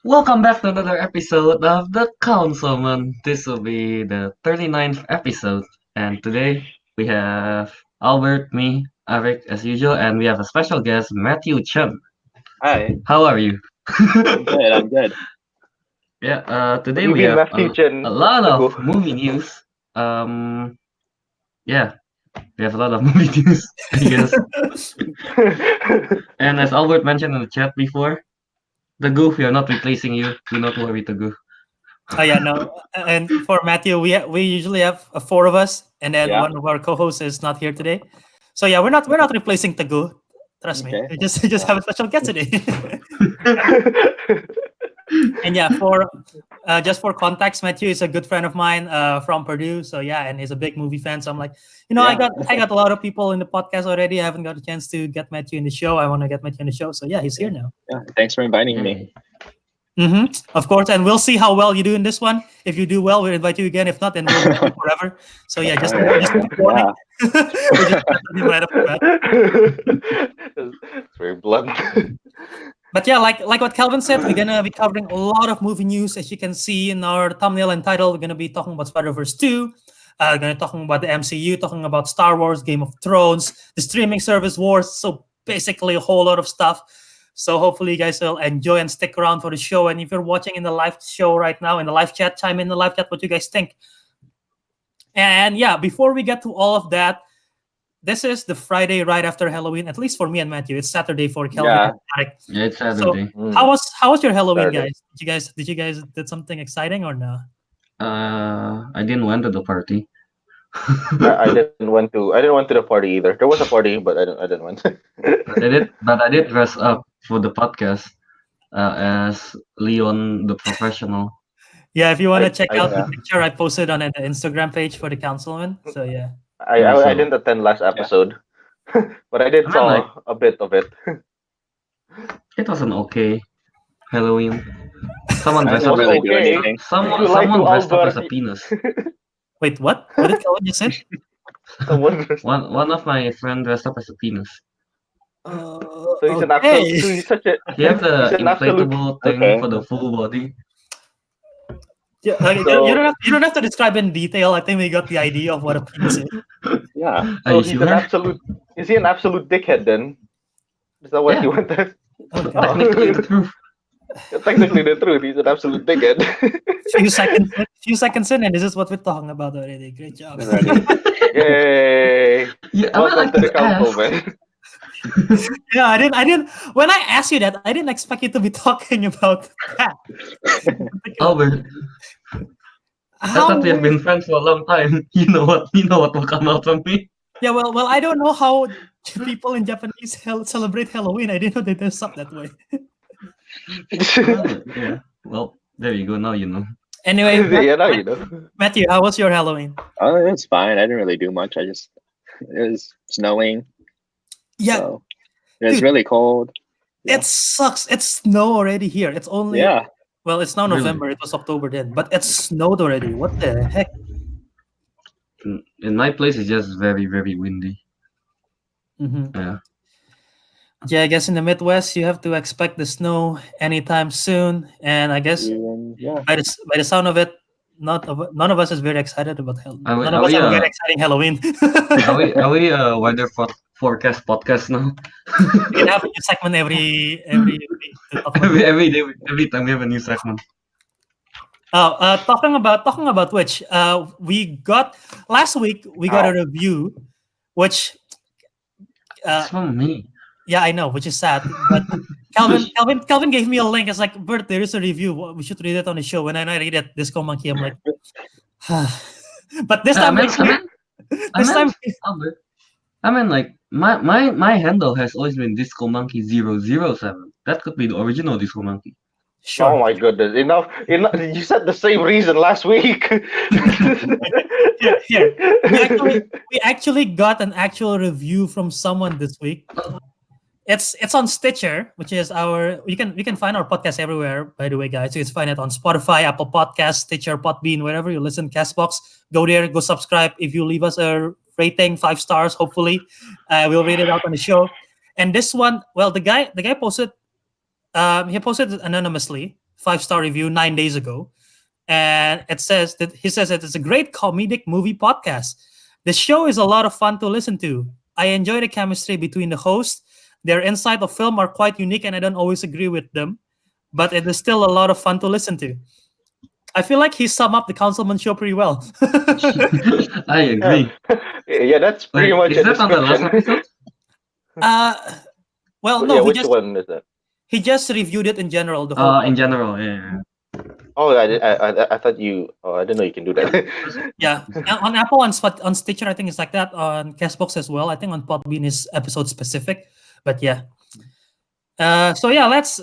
Welcome back to another episode of the Councilmen. This will be the 39th episode, and today we have Albert, me, Ariq as usual, and we have a special guest, Matthew Chen. Hi, How are you? I'm good. I'm good. Yeah, What today do you we mean, have Matthew a Chen? lot of Teguh? movie news. Yeah, we have a lot of movie news, I guess. And as Albert mentioned in the chat before, the goof, we are not replacing you. Do not worry, the goof. Oh yeah, no. And for Matthew, we usually have four of us, and then Yeah. one of our co-hosts is not here today. So yeah, we're not replacing Teguh. Trust me. Okay. We just have a special guest today. And yeah, for just for context, Matthew is a good friend of mine from Purdue. So yeah, and he's a big movie fan. So I'm like, I Yeah. got a lot of people in the podcast already. I haven't got a chance to get Matthew in the show. I want to get Matthew in the show. So yeah, he's here now. Yeah. Thanks for inviting me. Of course, and we'll see how well you do in this one. If you do well, we'll invite you again. If not, then we'll do it forever. So yeah, just warning. We'll just right off the bat. It's very blunt. But yeah, like what Kelvin said, we're gonna be covering a lot of movie news. As you can see in our thumbnail and title, we're gonna be talking about Spider-Verse 2. We're gonna talking about the MCU, talking about Star Wars, Game of Thrones, the streaming service wars. So basically a whole lot of stuff. So hopefully you guys will enjoy and stick around for the show. And if you're watching in the live show right now, in the live chat, chime in the live chat what you guys think. And yeah, before we get to all of that, this is the Friday right after Halloween, at least for me and Matthew. It's Saturday for Kelvin Yeah. and Ariq. Yeah, it's Saturday. How was your Halloween, Saturday. guys? Did you guys did something exciting or no? I didn't went to the party. I didn't went to the party either. There was a party, but I didn't went. But I did dress up for the podcast as Leon the professional. Yeah, if you want to I- check I- out the yeah. picture I posted on the Instagram page for the councilman. So yeah. I didn't attend last episode, but I did I mean, saw like- a bit of it. It was an okay Halloween. Someone I dressed didn't up. really do okay. anything. Someone You like to dressed up as a Albert- penis. Wait, what? What did Kelvin just say? Someone, One of my friend dressed up as a penis. so he's an absolute. So he's such a. He have the He's an absolute- inflatable thing Okay. for the full body. Yeah, So- you don't have to describe in detail. I think we got the idea of what a penis is. Yeah. Are So you he's an sure? absolute. Is he an absolute dickhead then? Is that what Yeah. he wanted? Okay. Technically the truth. Technically, the truth. He's an absolute dickhead. few seconds in, and this is what we're talking about already. Great job. Already. Yay! Yeah, I Welcome like to the to council, ask. man. Yeah, I didn't. When I asked you that, I didn't expect you to be talking about that. Albert, I How thought we have been weird- friends for a long time. You know what will come out of me. Yeah, well, I don't know how people in Japanese celebrate Halloween. I didn't know they dress up that way. Yeah. Well, there you go. Now you know. Anyway, Yeah, now you know. Matthew, how was your Halloween? Oh, it's fine. I didn't really do much. It was snowing. Yeah, So it was Dude. really cold. it sucks. It's snow already here. It's only Yeah. well, it's now Really? November. It was October then, but it's snowed already. What the heck? In my place, it's just very, very windy. Mhm. Yeah. Yeah, I guess in the Midwest you have to expect the snow anytime soon, and I guess Yeah. by the sound of it, none of us is very excited about Halloween. Are we- None are of us we, have a very uh, exciting Halloween. Are we weather forecast podcast now? We can have a new segment every week to talk about. every day, every time we have a new segment. Talking about which, we got last week we got a review, which It's from me. yeah, I know, which is sad. But Kelvin gave me a link. It's like, Bert, there is a review. We should read it on the show. When I read it, Disco Monkey, I'm like, but this time, Albert, I mean, like my handle has always been Disco Monkey 007. That could be the original Disco Monkey. sure. Oh my goodness! Enough! You said the same reason last week. Here. We actually got an actual review from someone this week. It's on Stitcher, which is you can find our podcast everywhere, by the way, guys. You can find it on Spotify, Apple Podcasts, Stitcher, Podbean, wherever you listen, Castbox. Go there, go subscribe. If you leave us a rating, 5 stars, hopefully, we'll read it out on the show. And this one, well, the guy posted, he posted it anonymously, 5-star review 9 days ago, and he says that it's a great comedic movie podcast. The show is a lot of fun to listen to. I enjoy the chemistry between the hosts. Their insight of film are quite unique, and I don't always agree with them, but it is still a lot of fun to listen to. I feel like he summed up the Councilmen Show pretty well. I agree. Yeah, that's pretty Wait, much is a that on the last description. uh, well, Yeah, no, which one is that? he just reviewed it in general. The whole In general, yeah. Oh, I thought you. Oh, I didn't know you can do that. Yeah, on Apple, on Stitcher, I think it's like that. On Castbox as well. I think on Podbean is episode specific, but yeah. So yeah, let's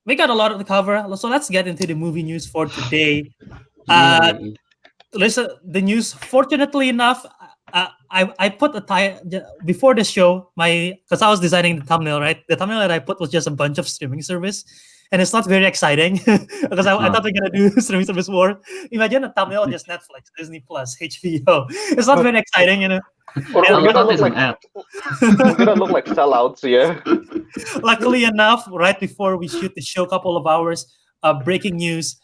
we got a lot to cover. So let's get into the movie news for today. Yay. Listen, the news. Fortunately enough, I put a before the show. Because I was designing the thumbnail, right? The thumbnail that I put was just a bunch of streaming service, and it's not very exciting because I thought we're gonna do streaming service more. Imagine a thumbnail just Netflix, Disney Plus, HBO. It's not very exciting, you know. We're I gonna thought look it's an like ad. we're gonna look like sellouts, yeah. Luckily enough, right before we shoot the show, couple of hours, breaking news.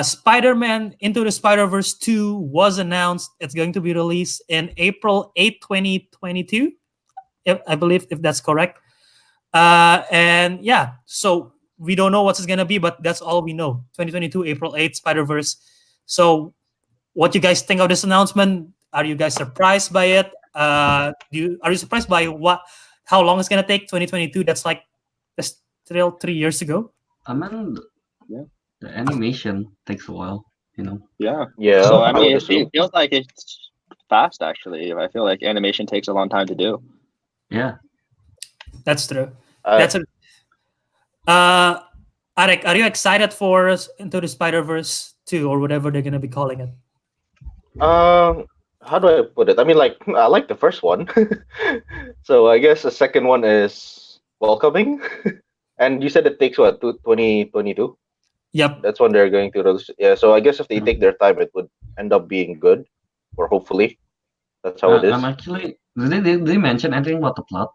Spider-Man Into the Spider-Verse 2 was announced. It's going to be released in April 8, 2022, I believe, if that's correct. And yeah, so we don't know what it's going to be, but that's all we know. 2022, April 8th, Spider-Verse. So what you guys think of this announcement? Are you guys surprised by it? Are you surprised by how long it's going to take? 2022, that's still 3 years ago. I mean, Yeah. the animation takes a while, you know. Yeah. Yeah. So I would mean, assume. it feels like it's fast. Actually, I feel like animation takes a long time to do. Yeah. That's true. Uh, That's a Ariq, are you excited for Into the Spider-Verse 2 or whatever they're gonna be calling it? how do I put it? I mean, like I like the first one, so I guess the second one is welcoming. And you said it takes what 2022? Yep. That's when they're going to release. Yeah, so I guess if they take their time, it would end up being good, or hopefully, that's how it is. I'm actually. Did they mention anything about the plot?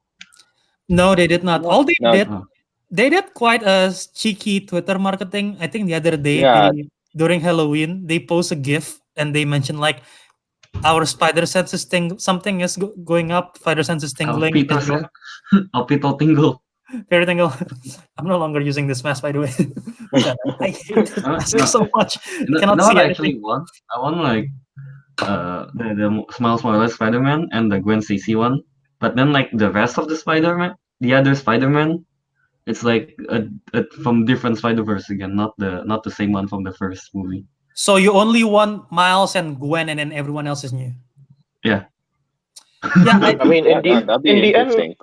No, they did not. All they No. did, Oh. they did quite a cheeky Twitter marketing. I think the other day Yeah. during Halloween, they post a GIF and they mentioned like our spider senses something is going up. Spider senses tingling. Alpito tingle. Very tingle. I'm no longer using this mask, by the way. I hate this mask so much. No, Cannot no, see I anything. actually want. I want like the Miles Morales Spider-Man and the Gwen Stacy one. But then like the rest of the Spider-Man, the other Spider-Man, it's like from different Spider-Verse again, not the same one from the first movie. So you only want Miles and Gwen, and then everyone else is new. Yeah. Yeah, I mean, Yeah, that'd be in the end, interesting.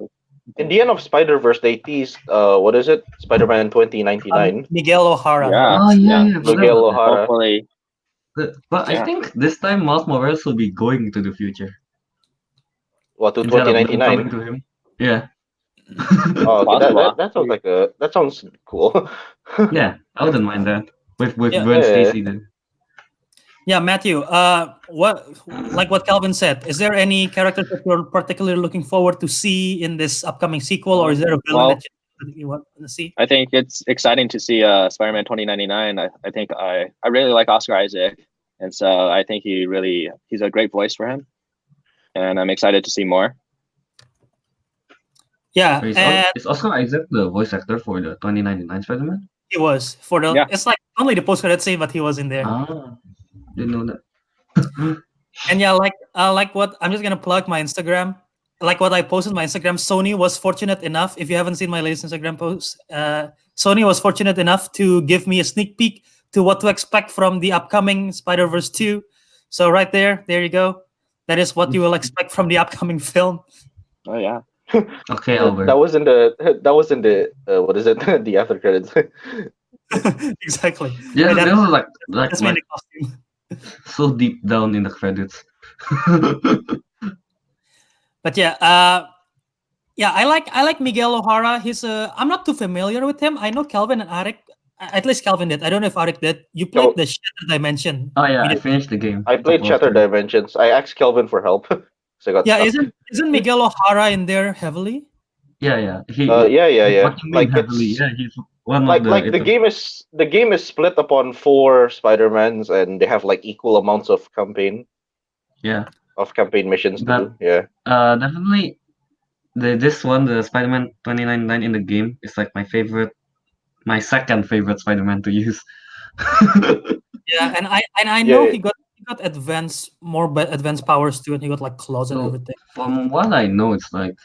in the end of Spider-Verse, they teased what is it? Spider-Man 2099. Miguel O'Hara. Yeah. Oh yeah. Miguel O'Hara. Hopefully, But I Yeah. think this time Miles Morales will be going to the future What to instead of them coming 2099? to him. Yeah. Oh, okay, Possible. that sounds like that sounds cool. Yeah, I wouldn't mind that with Yeah. Gwen Yeah. Stacy then. Yeah, Matthew. What Kelvin said? Is there any characters that you're particularly looking forward to see in this upcoming sequel, or is there a villain Well- that you want to see? I think it's exciting to see Spider-Man 2099. I think I really like Oscar Isaac, and so I think he's a great voice for him, and I'm excited to see more. Yeah, and Is Oscar Isaac the voice actor for the 2099 Spider-Man? he was for the. Yeah. It's like only the post-credit scene, but he was in there. Ah, didn't know that. And yeah, like what I'm just gonna plug my Instagram. Like what I posted on my Instagram, Sony was fortunate enough. If you haven't seen my latest Instagram post, Sony was fortunate enough to give me a sneak peek to what to expect from the upcoming Spider-Verse 2. So right there you go. That is what you will expect from the upcoming film. Oh yeah. Okay, Albert. That was in the what is it? The after credits. Exactly. Yeah, And that was like that's my costume. so deep down in the credits. But yeah, I like Miguel O'Hara. I'm not too familiar with him. I know Kelvin and Ariq. At least Kelvin did. I don't know if Ariq did. You played No. the Shattered Dimension. Oh yeah, We I did- finished the game. I played Shattered Dimensions. I asked Kelvin for help, so I got Yeah, stuck. isn't Miguel O'Hara in there heavily? Yeah. He. Yeah. What you mean Like heavily? it's Yeah, one of like the game is split upon 4 Spider-Mans, and they have like equal amounts of campaign yeah, missions to but do. Yeah. definitely this one, the Spider-Man 2099 in the game, is like my second favorite Spider-Man to use. Yeah, and I know Yeah. he got advanced powers too, and he got like claws and So everything. from what I know, it's like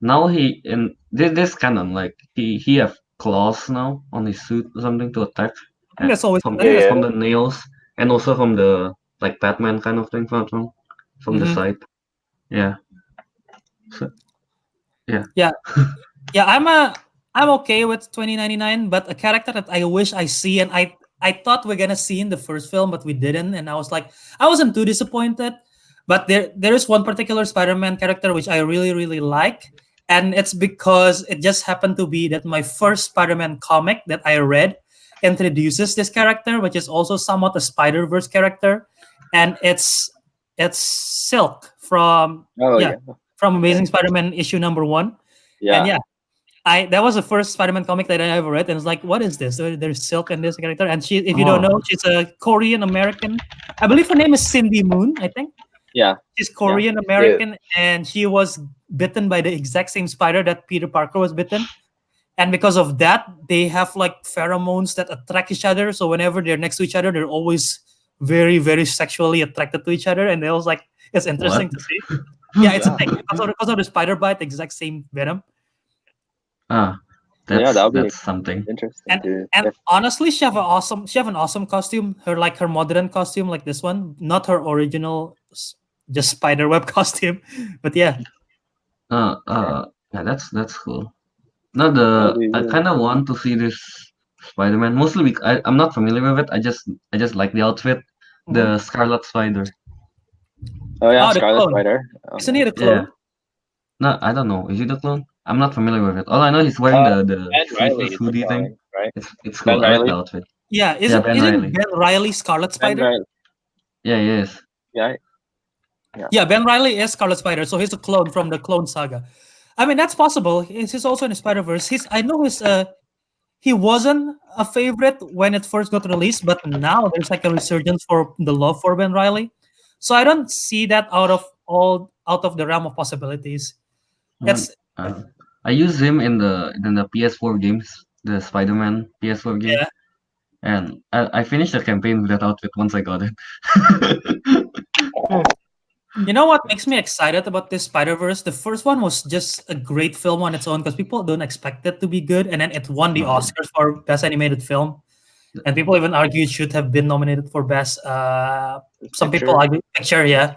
now he in this canon, like he have claws now on his suit or something to attack. I think that's always. From I think that's Yeah. from the nails and also from the like Batman kind of thing from the Mhm. side. Yeah. So, yeah. Yeah, I'm okay with 2099, but a character that I wish I see, and I thought we're gonna see in the first film, but we didn't, and I wasn't too disappointed. But there is one particular Spider-Man character which I really really like, and it's because it just happened to be that my first Spider-Man comic that I read introduces this character, which is also somewhat a Spider-Verse character, and it's Silk from Oh yeah yeah, from Amazing Spider-Man issue #1. And yeah. yeah, I that was the first Spider-Man comic that I ever read, and it's like, what is this? There's Silk in this character, and she, if you don't know, Oh, she's a Korean American. I believe her name is Cindy Moon. I think Yeah, she's Korean American, and she was bitten by the exact same spider that Peter Parker was bitten. And because of that, they have like pheromones that attract each other. So whenever they're next to each other, they're always very, very sexually attracted to each other. And they was like, it's interesting what? to see. Yeah, it's a thing because of the spider bite, exact same venom. Ah, yeah. That would be that's something. interesting And too. and honestly, she have an awesome costume. Her modern costume, like this one, not her original, just spider web costume. But yeah, Yeah, that's cool. That would be I really kind of want to see this Spider-Man mostly because I'm not familiar with it. I just like the outfit, Mhm. the Scarlet Spider. Oh yeah, Oh, the Scarlet clone. Spider. Isn't he the Yeah. clone? No, I don't know. Is it a clone? I'm not familiar with it. All I know he's wearing the Ben Riley sleeveless is the hoodie thing. clone, right? It's Ben cool. I like the Riley. outfit. Yeah, Yeah, Ben isn't Riley. Ben Riley Scarlet Ben Spider? Riley. Yeah, he is. Yeah. Yeah, Ben Riley is Scarlet Spider, so he's a clone from the Clone Saga. I mean, that's possible. He's also in the Spider Verse. I know he wasn't a favorite when it first got released, but now there's like a resurgence for the love for Ben Riley. So I don't see that out of the realm of possibilities. Um, It's uh, I use him in the PS4 games, the Spider-Man PS4 game, yeah. and I finished the campaign with that outfit once I got it. You know what makes me excited about this Spider Verse? The first one was just a great film on its own because people don't expect it to be good, and then it won the Uh, Oscars for Best Animated Film, and people even argue it should have been nominated for Best. Some people Picture. argue picture, yeah,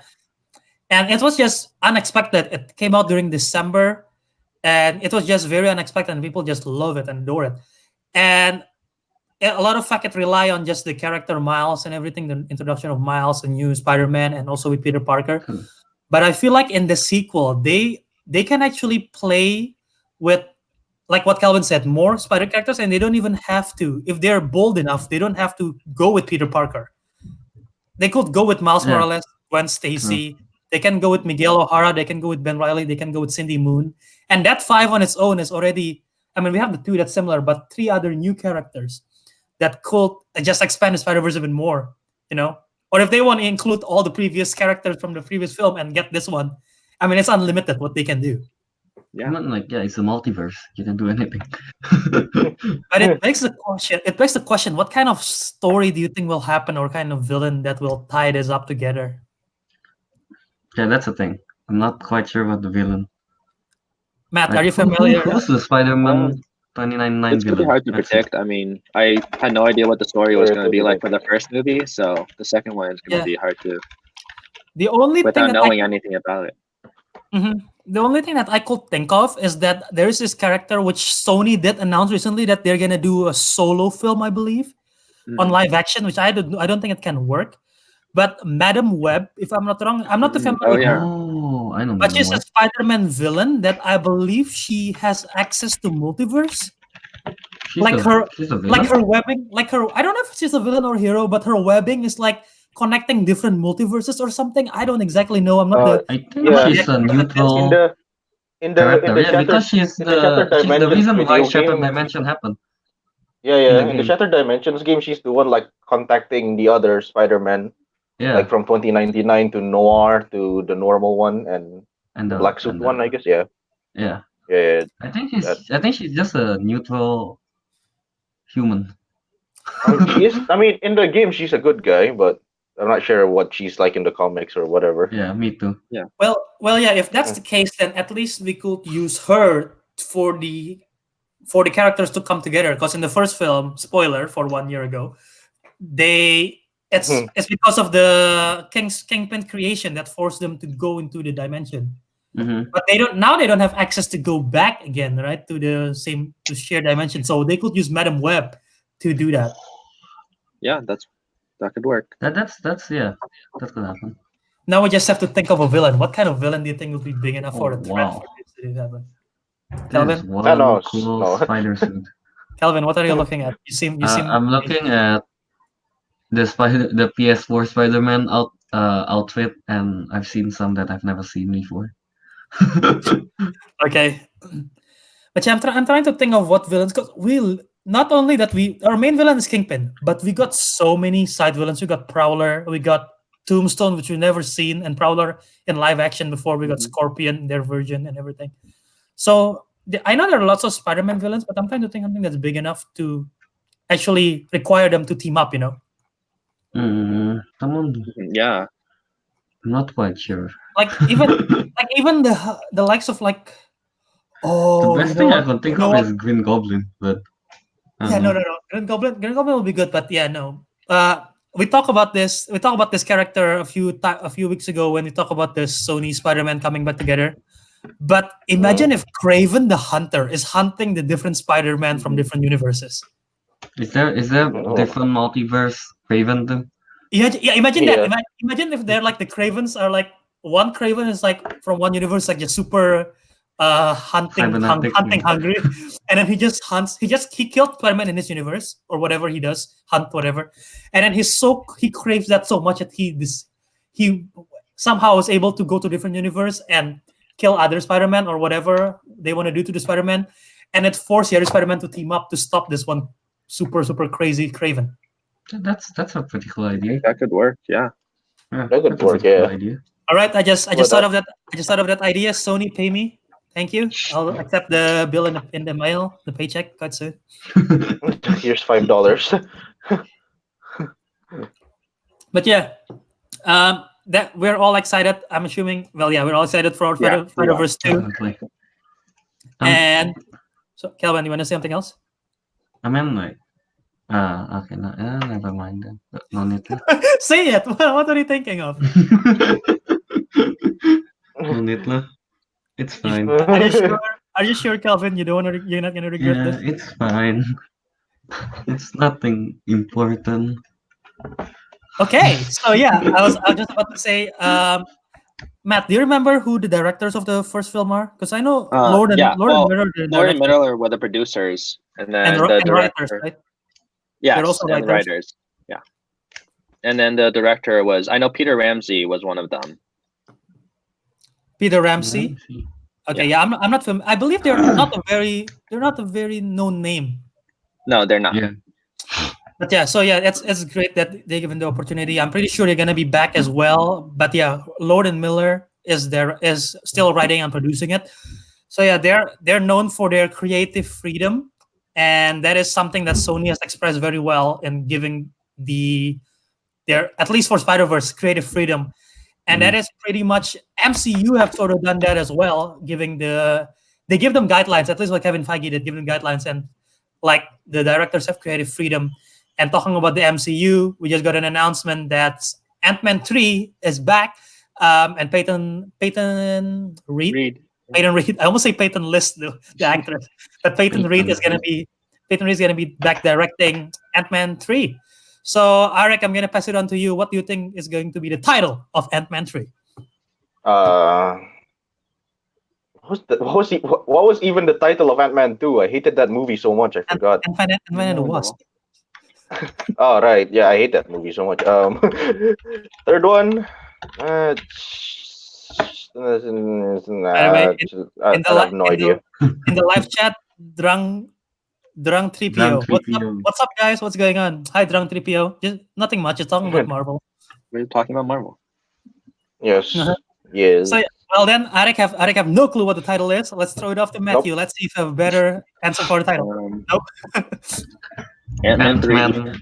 and it was just unexpected. It came out during December, and it was just very unexpected, and people just love it and adore it. And a lot of fact rely on just the character Miles and everything, the introduction of Miles and new Spider-Man, and also with Peter Parker. Hmm. But I feel like in the sequel, they can actually play with, like what Calvin said, more spider characters, and they don't even have to. If they're bold enough, they don't have to go with Peter Parker. They could go with Miles Yeah. Morales, Gwen Stacy. They can go with Miguel O'Hara. They can go with Ben Riley. They can go with Cindy Moon. And that 5 on its own is already. I mean, we have the 2 that's similar, but 3 other new characters that could just expand the Spider Verse even more. You know, or if they want to include all the previous characters from the previous film and get this one, I mean, it's unlimited what they can do. Yeah. Not like it's a multiverse. You can do anything. But it begs the question. It begs the question: what kind of story do you think will happen, or kind of villain that will tie this up together? Yeah, that's the thing. I'm not quite sure about the villain. Matt, Like, are you familiar? who's the Spider-Man 2099 It's really villain? hard to Let's see. predict. I mean, I had no idea what the story was Very going to be like difficult. for the first movie, so the second one is going Yeah. to be hard to, The only thing without that knowing anything about it. the only thing that I could think of is that there is this character which Sony did announce recently that they're gonna do a solo film, I believe, on Mhm. live action, which I don't think it can work. But Madam Web, if I'm not wrong, I'm not too familiar Oh with her, yeah. Oh, I know but Madam she's a Web. Spider-Man villain that I believe she has access to multiverse. She's Like her, she's a like villain. her webbing, like her. I don't know if she's a villain or hero, but her webbing is like connecting different multiverses or something. I don't exactly know. I'm not the. I think Yeah. she's a In neutral the character. Yeah, Shattered because she's in the Shattered the Dimensions reason why video Shattered game. Dimension happened. Yeah. the In the game. Shattered Dimensions game, she's the one like contacting the other Spider-Man, Yeah, like from 2099 to Noir to the normal one and and the black suit one, I guess. Yeah, yeah. yeah. That. I think she's just a neutral human. I mean, she is. I mean, in the game, she's a good guy, but I'm not sure what she's like in the comics or whatever. Yeah, me too. Well, yeah. If that's the case, then at least we could use her for the characters to come together. Because in the first film, spoiler for 1 year ago, they Mhm. it's because of the Kingpin creation that forced them to go into the dimension. Mm-hmm. But they don't have access to go back again, right, to the same to share dimension. So they could use Madam Web to do that. Yeah, that could work. That's that could happen. Now we just have to think of a villain. What kind of villain do you think would be big enough for Oh, a threat wow. for this to happen? This Kelvin, one no, cool no. spider suit. Kelvin, what are you looking at? You seem I'm looking at the PS4 Spider-Man outfit, and I've seen some that I've never seen before. okay. But yeah, I'm trying to think of what villains, because not only that our main villain is Kingpin, but we got so many side villains. We got Prowler, we got Tombstone, which we've never seen, and Prowler in live action before. We got Scorpion, their version, and everything. So I know there are lots of Spider-Man villains, but I'm trying to think something that's big enough to actually require them to team up. Someone, Yeah. I'm not quite sure. Like even the likes of like The best thing I can think you know of what? is Green Goblin, but Yeah, no. Green Goblin will be good, but yeah, no. We talk about this. We talked about this character a few weeks ago when we talk about this Sony Spider-Man coming back together. But imagine if Craven the Hunter is hunting the different Spider-Man from different universes. Is there different multiverse Raven too? Imagine Yeah. that. Imagine if they're like the Cravens are like one Craven is like from one universe like just super hunting Cybernetic, hungry, and then he just hunts. He killed Spider-Man in his universe or whatever he does, hunt whatever, and then he craves that so much that he somehow was able to go to different universe and kill other Spider-Man or whatever they want to do to the Spider-Man, and it forced the other Spider-Man to team up to stop this one super crazy Craven. That's a pretty cool idea. That could work. Yeah. Yeah, That could that's a work, pretty cool yeah. idea. All right, I just Well, thought of that. I just thought of that idea. Sony, pay me. Thank you. I'll accept the bill in the mail, the paycheck quite soon. Here's $5. But yeah, that we're all excited. I'm assuming. Well, yeah, we're all excited for Spider-Verse 2. Definitely. And so, Kelvin, you want to say something else? I mean, like, okay, no, never mind then. No need to. Say it. What are you thinking of? No need to. It's fine. Are you sure, Kelvin? You're not gonna regret Yeah, this? it's fine. It's nothing important. Okay, so yeah, I was just about to say, Matt, do you remember who the directors of the first film are? Because I know Lord and Miller, the Lord and director, Miller were the producers, and then and the director, writers, right? yes, They're also and writers. Yeah, and then the director was, I know Peter Ramsey was one of them. Peter Ramsey. Okay, yeah, I'm not familiar. I believe they're not a very known name. No, they're not. Yeah. But yeah, so yeah, it's great that they given the opportunity. I'm pretty sure they're gonna be back as well. But yeah, Lord and Miller is still writing and producing it. So yeah, they're known for their creative freedom, and that is something that Sony has expressed very well in giving their at least for Spider-Verse creative freedom. And that is pretty much MCU have sort of done that as well, they give them guidelines, at least what Kevin Feige did, give them guidelines, and like the directors have creative freedom. And talking about the MCU, we just got an announcement that Ant-Man 3 is back, and Peyton Reed. Peyton Reed. I almost say Peyton List, the actress, but Peyton Reed is gonna be back directing Ant-Man 3. So, Ariq, I'm gonna pass it on to you. What do you think is going to be the title of Ant-Man 3? What was even the title of Ant-Man 2? I hated that movie so much. I forgot. Ant-Man and the Wasp. Oh right, yeah, I hate that movie so much. Third one. I have no idea. In the live chat, Drang Drunk 3PO. Drunk What's up? 3PO. What's up, guys? What's going on? Hi, Drunk 3PO. Just nothing much. Just talking about Marvel. We're talking about Marvel. Yes. Uh-huh. Yes. So, well, then Ariq have no clue what the title is. Let's throw it off to Matthew. Let's see if you have a better answer for the title. Nope. Ant-Man 3. Ant-Man.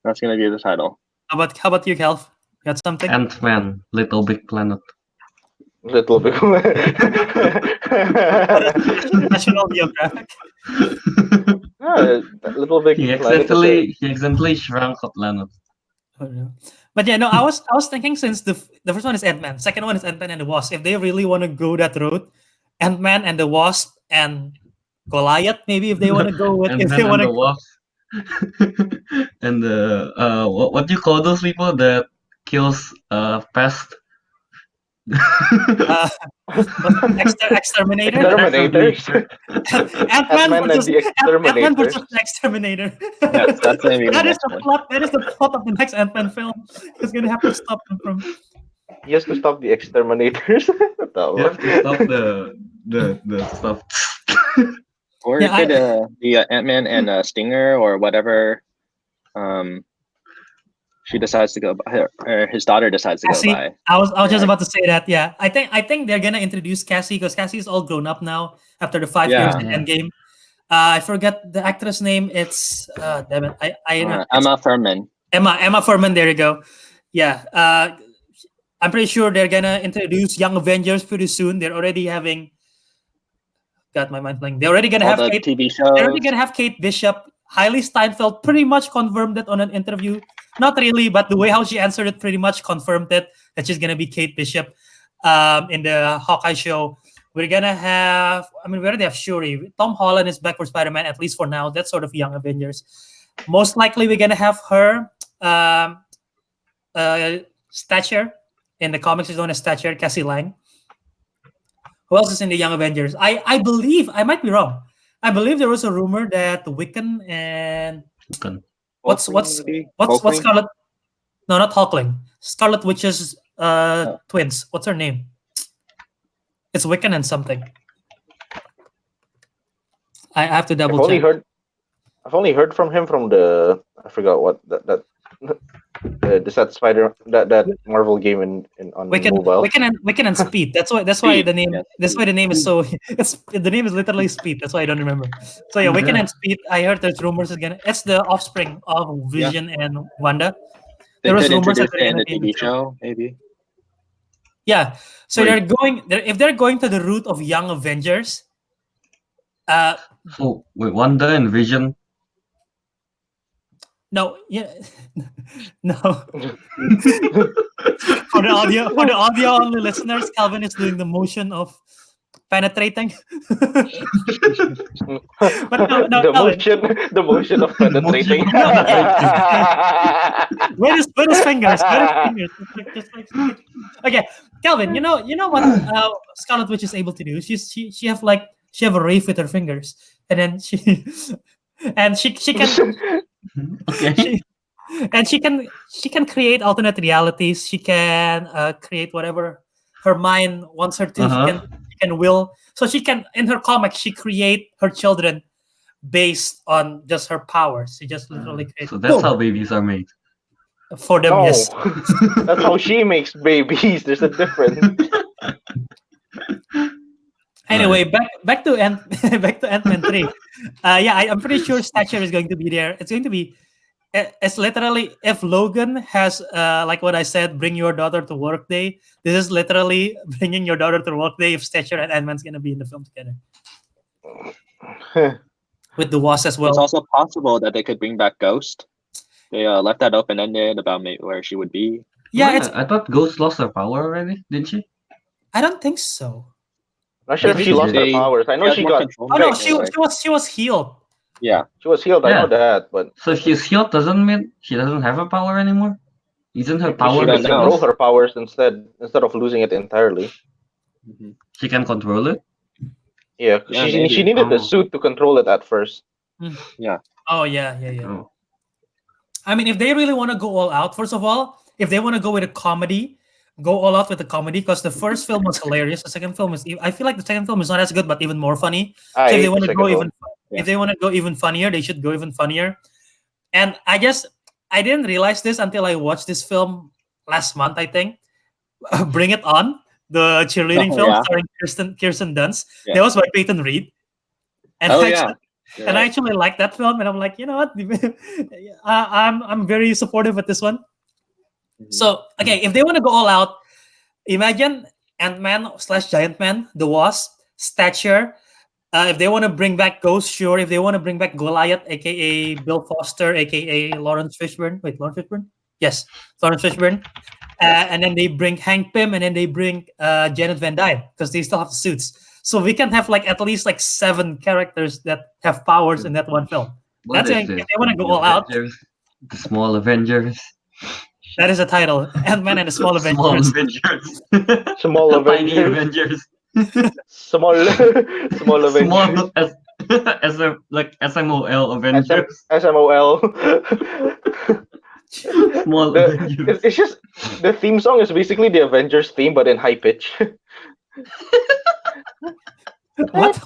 That's gonna be the title. How about you, Kelv? Got something? Ant-Man, Little Big Planet. Little bit. National Geographic. Little big. He planet is accidentally shrunk a planet. But yeah, no, I was thinking since the first one is Ant-Man, second one is Ant-Man and the Wasp. If they really want to go that route, Ant-Man and the Wasp and Goliath, maybe if they want to go with if Ant-Man they want and to the Wasp. And what do you call those people that kills pest? exterminator. Exterminators. Ant-Man versus and the Ant-Man Exterminators. versus the Exterminator. Yes, that's gonna be the That is next the one. plot. That is the plot of the next Ant-Man film. He's gonna have to stop them from. He has to stop the exterminators. You have to stop the stuff. Or Yeah, it could be Ant-Man and Stinger or whatever. She decides to go by, or his daughter decides to Cassie, go by. I was just about to say that. Yeah, I think they're gonna introduce Cassie because Cassie is all grown up now after the 5 years in Yeah. Endgame. I forget the actress name. It's damn it. It's Emma Furman. Emma Furman. There you go. Yeah. I'm pretty sure they're gonna introduce Young Avengers pretty soon. They're already having. Got my mind blank. They're already gonna All have the Kate. TV They're already shows. gonna have Kate Bishop. Hailey Steinfeld pretty much confirmed it on an interview. Not really, but the way how she answered it pretty much confirmed it that she's gonna be Kate Bishop in the Hawkeye show. We're gonna have. I mean, we already have Shuri. Tom Holland is back for Spider-Man at least for now. That's sort of Young Avengers. Most likely, we're gonna have her. Stature in the comics is known as Stature. Cassie Lang. Who else is in the Young Avengers? I believe I might be wrong. I believe there was a rumor that Wiccan and what's Hulkling? Scarlet? No, not Hulkling. Scarlet Witch's twins. What's her name? It's Wiccan and something. I have to double check. I've only heard from him from the I forgot what that that Spider that Marvel game on mobile. Wiccan and Speed. That's why the Speed, name. yes. That's why the name is so. The name is literally Speed. That's why I don't remember. So yeah, Wiccan and Speed. I heard there's rumors again. It's the offspring of Vision and Wanda. They There was could rumors introduce that it in they're the gonna be in TV the film. show, maybe. Yeah. So Right. if they're going to the route of Young Avengers, So wait, Wanda and Vision. no, yeah, no. For the audio only listeners, Calvin is doing the motion of penetrating. But no, the motion of penetrating. Where is fingers? Just like okay, Calvin. You know what Scarlet Witch is able to do? She have a rave with her fingers, and then she can Okay. she can create alternate realities. She can create whatever her mind wants her to. Uh-huh. She can will. So she can in her comic she create her children based on just her powers. She just literally creates. So that's how babies are made. For them, No, yes. that's how she makes babies. There's a difference. Anyway, back to Ant-Man 3. I'm pretty sure Stature is going to be there. It's going to be. It's literally if Logan has like what I said, bring your daughter to work day. This is literally bringing your daughter to work day. If Stature and Ant-Man's gonna be in the film together with the Wasp as well. It's also possible that they could bring back Ghost. They left that open-ended about where she would be. Yeah, it's. I thought Ghost lost her power already, didn't she? I don't think so. Not sure if she lost her powers. I know she got. Oh no, she was healed. Yeah, She was healed. I Yeah. know that, but So if she's healed doesn't mean she doesn't have a power anymore? Isn't her she power can don't know. control her powers instead of losing it entirely. Mhm. she can control it? Yeah, Yeah, she maybe. needed the Oh. suit to control it at first. Oh yeah. Oh. I mean, if they really want to go all out, first of all, if they want to go with a comedy, go all out with the comedy because the first film was hilarious. The second film is. I feel like the second film is not as good, but even more funny. I So if hate they the want to second go one. even, If they want to go even funnier, they should go even funnier. And I didn't realize this until I watched this film last month, I think. Bring It On, the cheerleading film starring Kirsten Dunst. Yeah. That was by Peyton Reed. And I You're actually like that film, and I'm like, you know what? I'm very supportive with this one. So, okay, if they want to go all out, imagine Ant-Man / Giant Man, the Wasp, Stature. If they want to bring back Ghost, sure. If they want to bring back Goliath, aka Bill Foster, aka Lawrence Fishburne. Wait, Lawrence Fishburne? Yes, Lawrence Fishburne. And then they bring Hank Pym, and then they bring Janet Van Dyne, because they still have the suits. So we can have like at least like 7 characters that have powers in that one film. What That's is if this? they want to go The all out. Avengers? The Small Avengers. That is a title. Ant-Man and the Small Avengers. Small Avengers. Small Tiny Avengers. Avengers. Small Avengers. Small as a like SMOL Avengers. SMOL. Small Avengers. It's just the theme song is basically the Avengers theme, but in high pitch. What?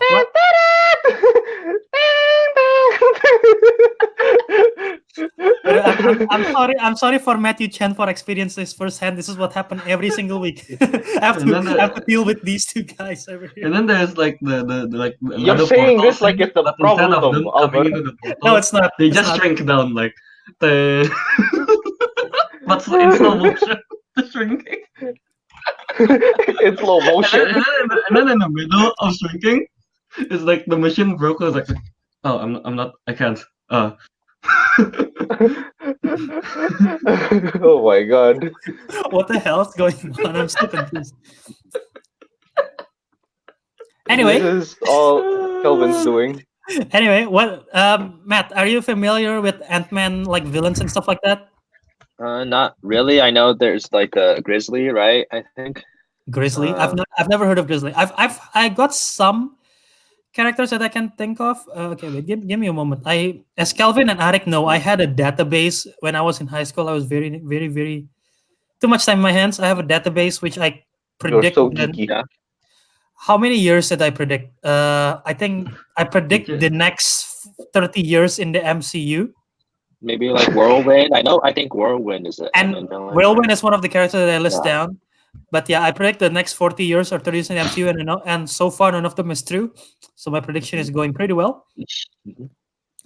I'm sorry for Matthew Chen for experiencing this firsthand. This is what happened every single week. I have to deal with these 2 guys over here. And then there's like the like You're saying this like it's the but instead of them problem, coming Albert. into the portal, No, it's not. they It's just not. shrink down like the but in slow motion. The shrinking. In slow motion. And then in the middle of shrinking, it's like the machine broke. I was like, oh, I'm not. I can't. Oh my god. What the hell is going on? I'm so confused. Anyway, This is all Kelvin's doing. what Matt, are you familiar with Ant-Man like villains and stuff like that? Not really. I know there's like a Grizzly, right? I think. Grizzly? I've never heard of Grizzly. I got some characters that I can think of. Okay, wait, give me a moment. As Kelvin and Ariq know, I had a database when I was in high school. I was very, very, very too much time in my hands. I have a database which I You're predict. so geeky. Yeah. How many years did I predict? I think I predict the next 30 years in the MCU. Maybe like Whirlwind. I think Whirlwind is it. And Whirlwind is one of the characters that I list down. But yeah, I predict the next 40 years or 30 years in the MCU, and so far none of them is true. So my prediction is going pretty well.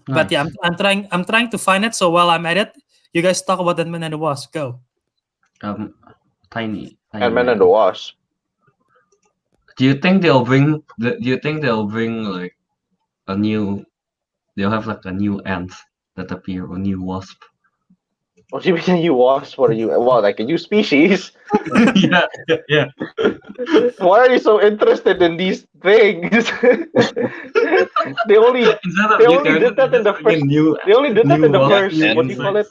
But yeah, I'm trying to find it. So while I'm at it, you guys talk about Ant-Man and the Wasp. Go. Tiny Ant-Man and the Wasp. Do you think they'll bring like a new? They'll have like a new ant that appear, or new wasp. What do you mean a new wasp? What are you? What, like a new species? yeah. Why are you so interested in these things? they only did that in the first. They only did that in the first. What do you call it?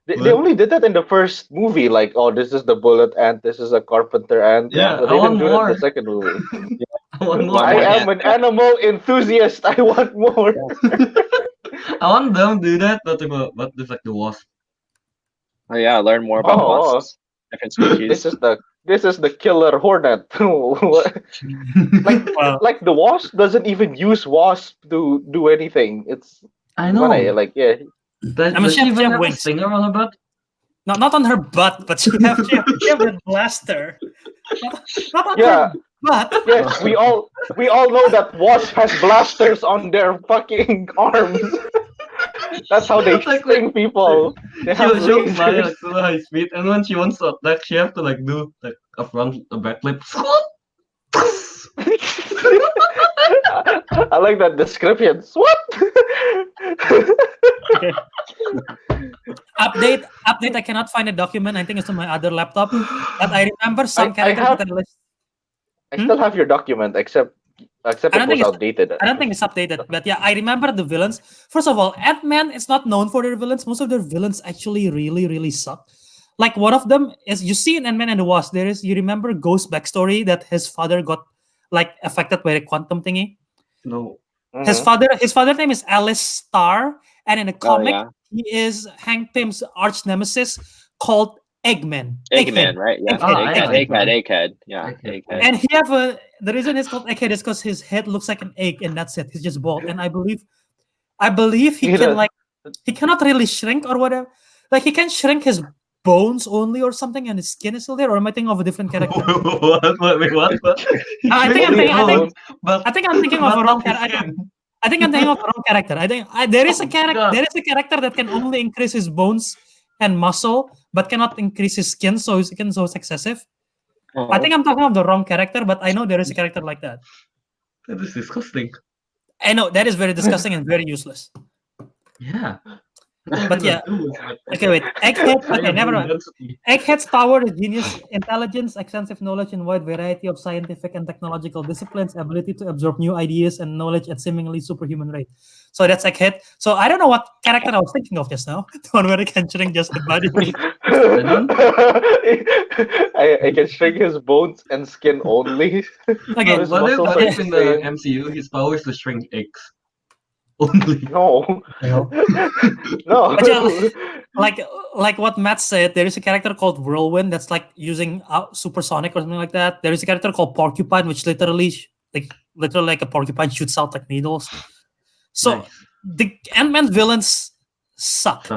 They only did that in the first movie. Like, oh, this is the bullet ant. This is a carpenter ant. Yeah, so they didn't do it in the second movie. I want more. I am an animal enthusiast. I want more. I want them to do that, but it's like the wasp. Oh yeah, learn more about wasps. Different species. This is the killer hornet. like the wasp doesn't even use wasp to do anything. It's I know. funny, like yeah. Does she even have a stinger on her butt? Not on her butt, but she have a blaster. Not on her butt. Yes, we all know that wasp has blasters on their fucking arms. That's how they sting people. They have She'll fly lasers. like super high speed, and when she wants to attack, she have to like do like a backflip. I like that description. What? Okay. Update. I cannot find a document. I think it's on my other laptop. But I remember some characters. I still have your document, except it was outdated. I don't think it's updated. But yeah, I remember the villains. First of all, Ant-Man is not known for their villains. Most of their villains actually really, really suck. Like one of them is, you see in Ant-Man and the Wasp, you remember Ghost's backstory that his father got like affected by the quantum thingy? No. Mm-hmm. His father name is Alice Starr, and in a comic, he is Hank Pym's arch nemesis called Eggman. Eggman, right? Yeah, Egghead. Yeah, Egghead. And the reason it's called Egghead is because his head looks like an egg, and that's it. He's just bald. And I believe he he cannot really shrink or whatever. Like he can shrink his bones only or something, and his skin is still there. Or am I thinking of a different character? What? I think I'm thinking of a wrong character. I think I'm thinking of the wrong character. There is a character that can only increase his bones and muscle, but cannot increase his skin, so his skin is excessive. I think I'm talking of the wrong character, but I know there is a character like that. That is disgusting. I know that is very disgusting and very useless. Yeah. But yeah. Okay, wait. Egghead. Okay, never mind. Egghead's power is genius, intelligence, extensive knowledge in wide variety of scientific and technological disciplines, ability to absorb new ideas and knowledge at seemingly superhuman rate. So that's Egghead. So I don't know what character I was thinking of just now. The one where I can shrink just the body. I can shrink his bones and skin only. Okay, What if in the MCU his power is to shrink eggs? Only. No. No. No. But yeah, like what Matt said, there is a character called Whirlwind that's like using supersonic or something like that. There is a character called Porcupine, which literally like a porcupine shoots out like needles. So the Ant-Man villains suck.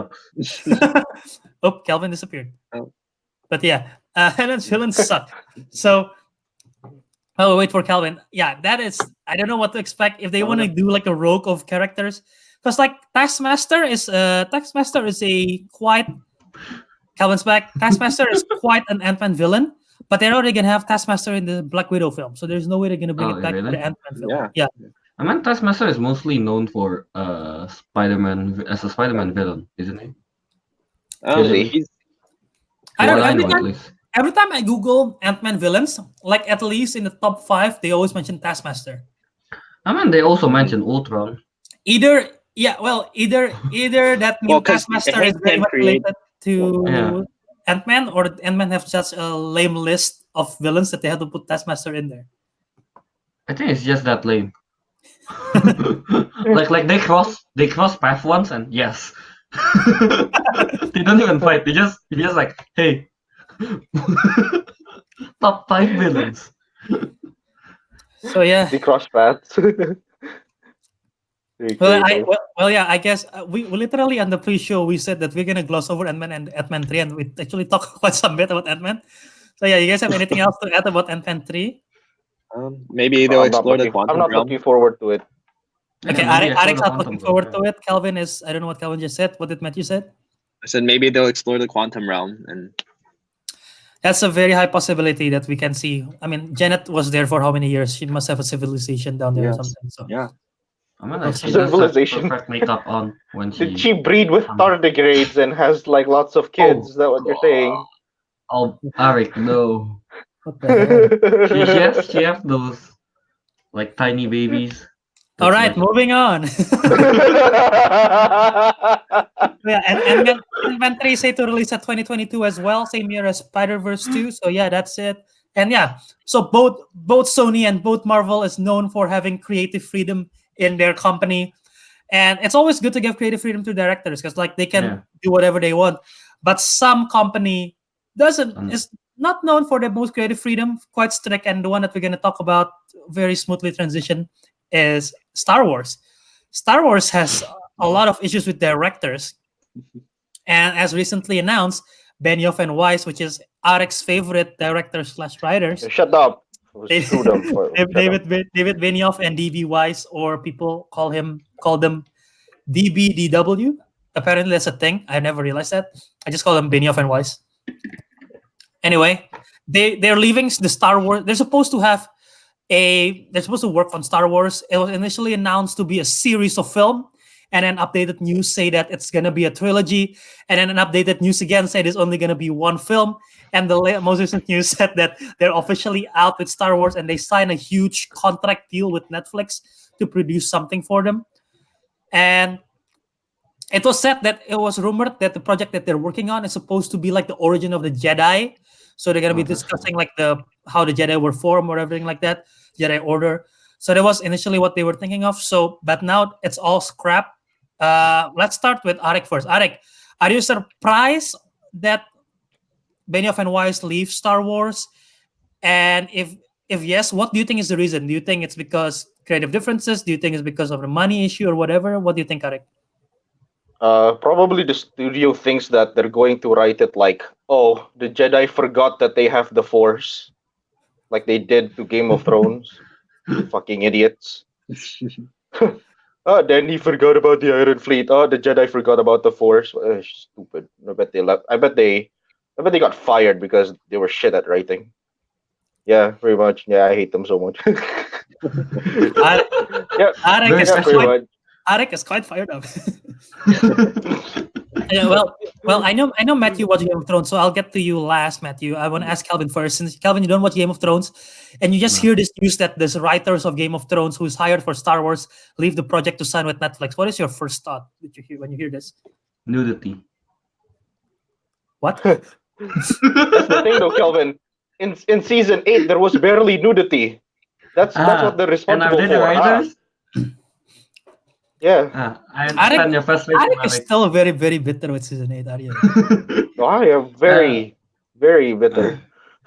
Oh, Kelvin disappeared. Oh. But yeah, Ant-Man's villains suck. So I'll wait for Kelvin. Yeah, that is. I don't know what to expect if they want to do like a rogue of characters, because like Taskmaster is a quite. Kelvin's back. Taskmaster is quite an Ant-Man villain, but they're already gonna have Taskmaster in the Black Widow film, so there's no way they're gonna bring it back to the Ant-Man film. Yeah. I mean, Taskmaster is mostly known for Spider-Man as a Spider-Man villain, isn't he? I don't know. Every time I Google Ant-Man villains, like at least in the top 5, they always mention Taskmaster. I mean, they also mention Ultron. Either that means Taskmaster is very much related to Ant-Man, or Ant-Man have such a lame list of villains that they have to put Taskmaster in there. I think it's just that lame. like they cross path once, and yes. They don't even fight. They just like, hey. Top 5 villains. So yeah, they cross paths. I guess we literally on the pre-show we said that we're gonna gloss over Ant-Man and Ant-Man 3, and we actually talk quite some bit about Ant-Man. So yeah, you guys have anything else to add about Ant-Man 3? Maybe they'll explore the quantum realm. I'm not looking forward to it. Okay, Ariq's not looking forward to it. Kelvin is. I don't know what Kelvin just said. What did Matthew said? I said maybe they'll explore the quantum realm, and that's a very high possibility that we can see. I mean, Janet was there for how many years? She must have a civilization down there or something. So yeah. I mean, like, she civilization. Perfect makeup on when she. Did she breed with tardigrades and has like lots of kids? Is that what you're saying? Oh, Ariq, no. What the hell? She has those like tiny babies. All right, moving on. Yeah, and Ant-Man 3 is set to release at 2022 as well, same year as Spider-Verse 2. So yeah, that's it. And yeah, so both Sony and both Marvel is known for having creative freedom in their company, and it's always good to give creative freedom to directors because like they can do whatever they want. But some company is not known for the most creative freedom, quite strict, and the one that we're going to talk about very smoothly transition is Star Wars. Star Wars has a lot of issues with directors, and as recently announced, Benioff and Weiss, which is Ariq's favorite director/writers. Shut up. David Benioff and DB Weiss, or people call them DBDW. Apparently, that's a thing. I never realized that. I just call them Benioff and Weiss. Anyway, they're leaving the Star Wars. They're supposed to work on Star Wars. It was initially announced to be a series of film, and then updated news say that it's gonna be a trilogy, and then an updated news again said it's only gonna be one film. And the most recent news said that they're officially out with Star Wars, and they signed a huge contract deal with Netflix to produce something for them. And it was said that it was rumored that the project that they're working on is supposed to be like the origin of the Jedi. So they're gonna be discussing like how the Jedi were formed or everything like that, Jedi Order. So that was initially what they were thinking of. So, but now it's all scrapped. Let's start with Ariq first. Ariq, are you surprised that Benioff and Weiss leave Star Wars? And if yes, what do you think is the reason? Do you think it's because creative differences? Do you think it's because of the money issue or whatever? What do you think, Ariq? Probably the studio thinks that they're going to write it like, oh, the Jedi forgot that they have the Force, like they did to Game of Thrones. Fucking idiots. Oh, then he forgot about the Iron Fleet. Oh, the Jedi forgot about the Force. Stupid. I bet they left. I bet they got fired because they were shit at writing. Yeah, pretty much. Yeah, I hate them so much. Ariq, Yeah, Ariq is yeah, pretty quite, much. Ariq is quite fired up. Yeah, well, I know Matthew watched Game of Thrones, so I'll get to you last, Matthew. I want to ask Kelvin first, since Kelvin, you don't watch Game of Thrones, and you just No. hear this news that the writers of Game of Thrones, who's hired for Star Wars, leave the project to sign with Netflix. What is your first thought that you hear when you hear this? Nudity. What? That's the thing, though, Kelvin. In season 8, there was barely nudity. That's what they're And are responsible they the for. writers? Yeah. I understand your frustration, Ariq is Alex. still very, very bitter with season 8, are you? No, I am very, very bitter.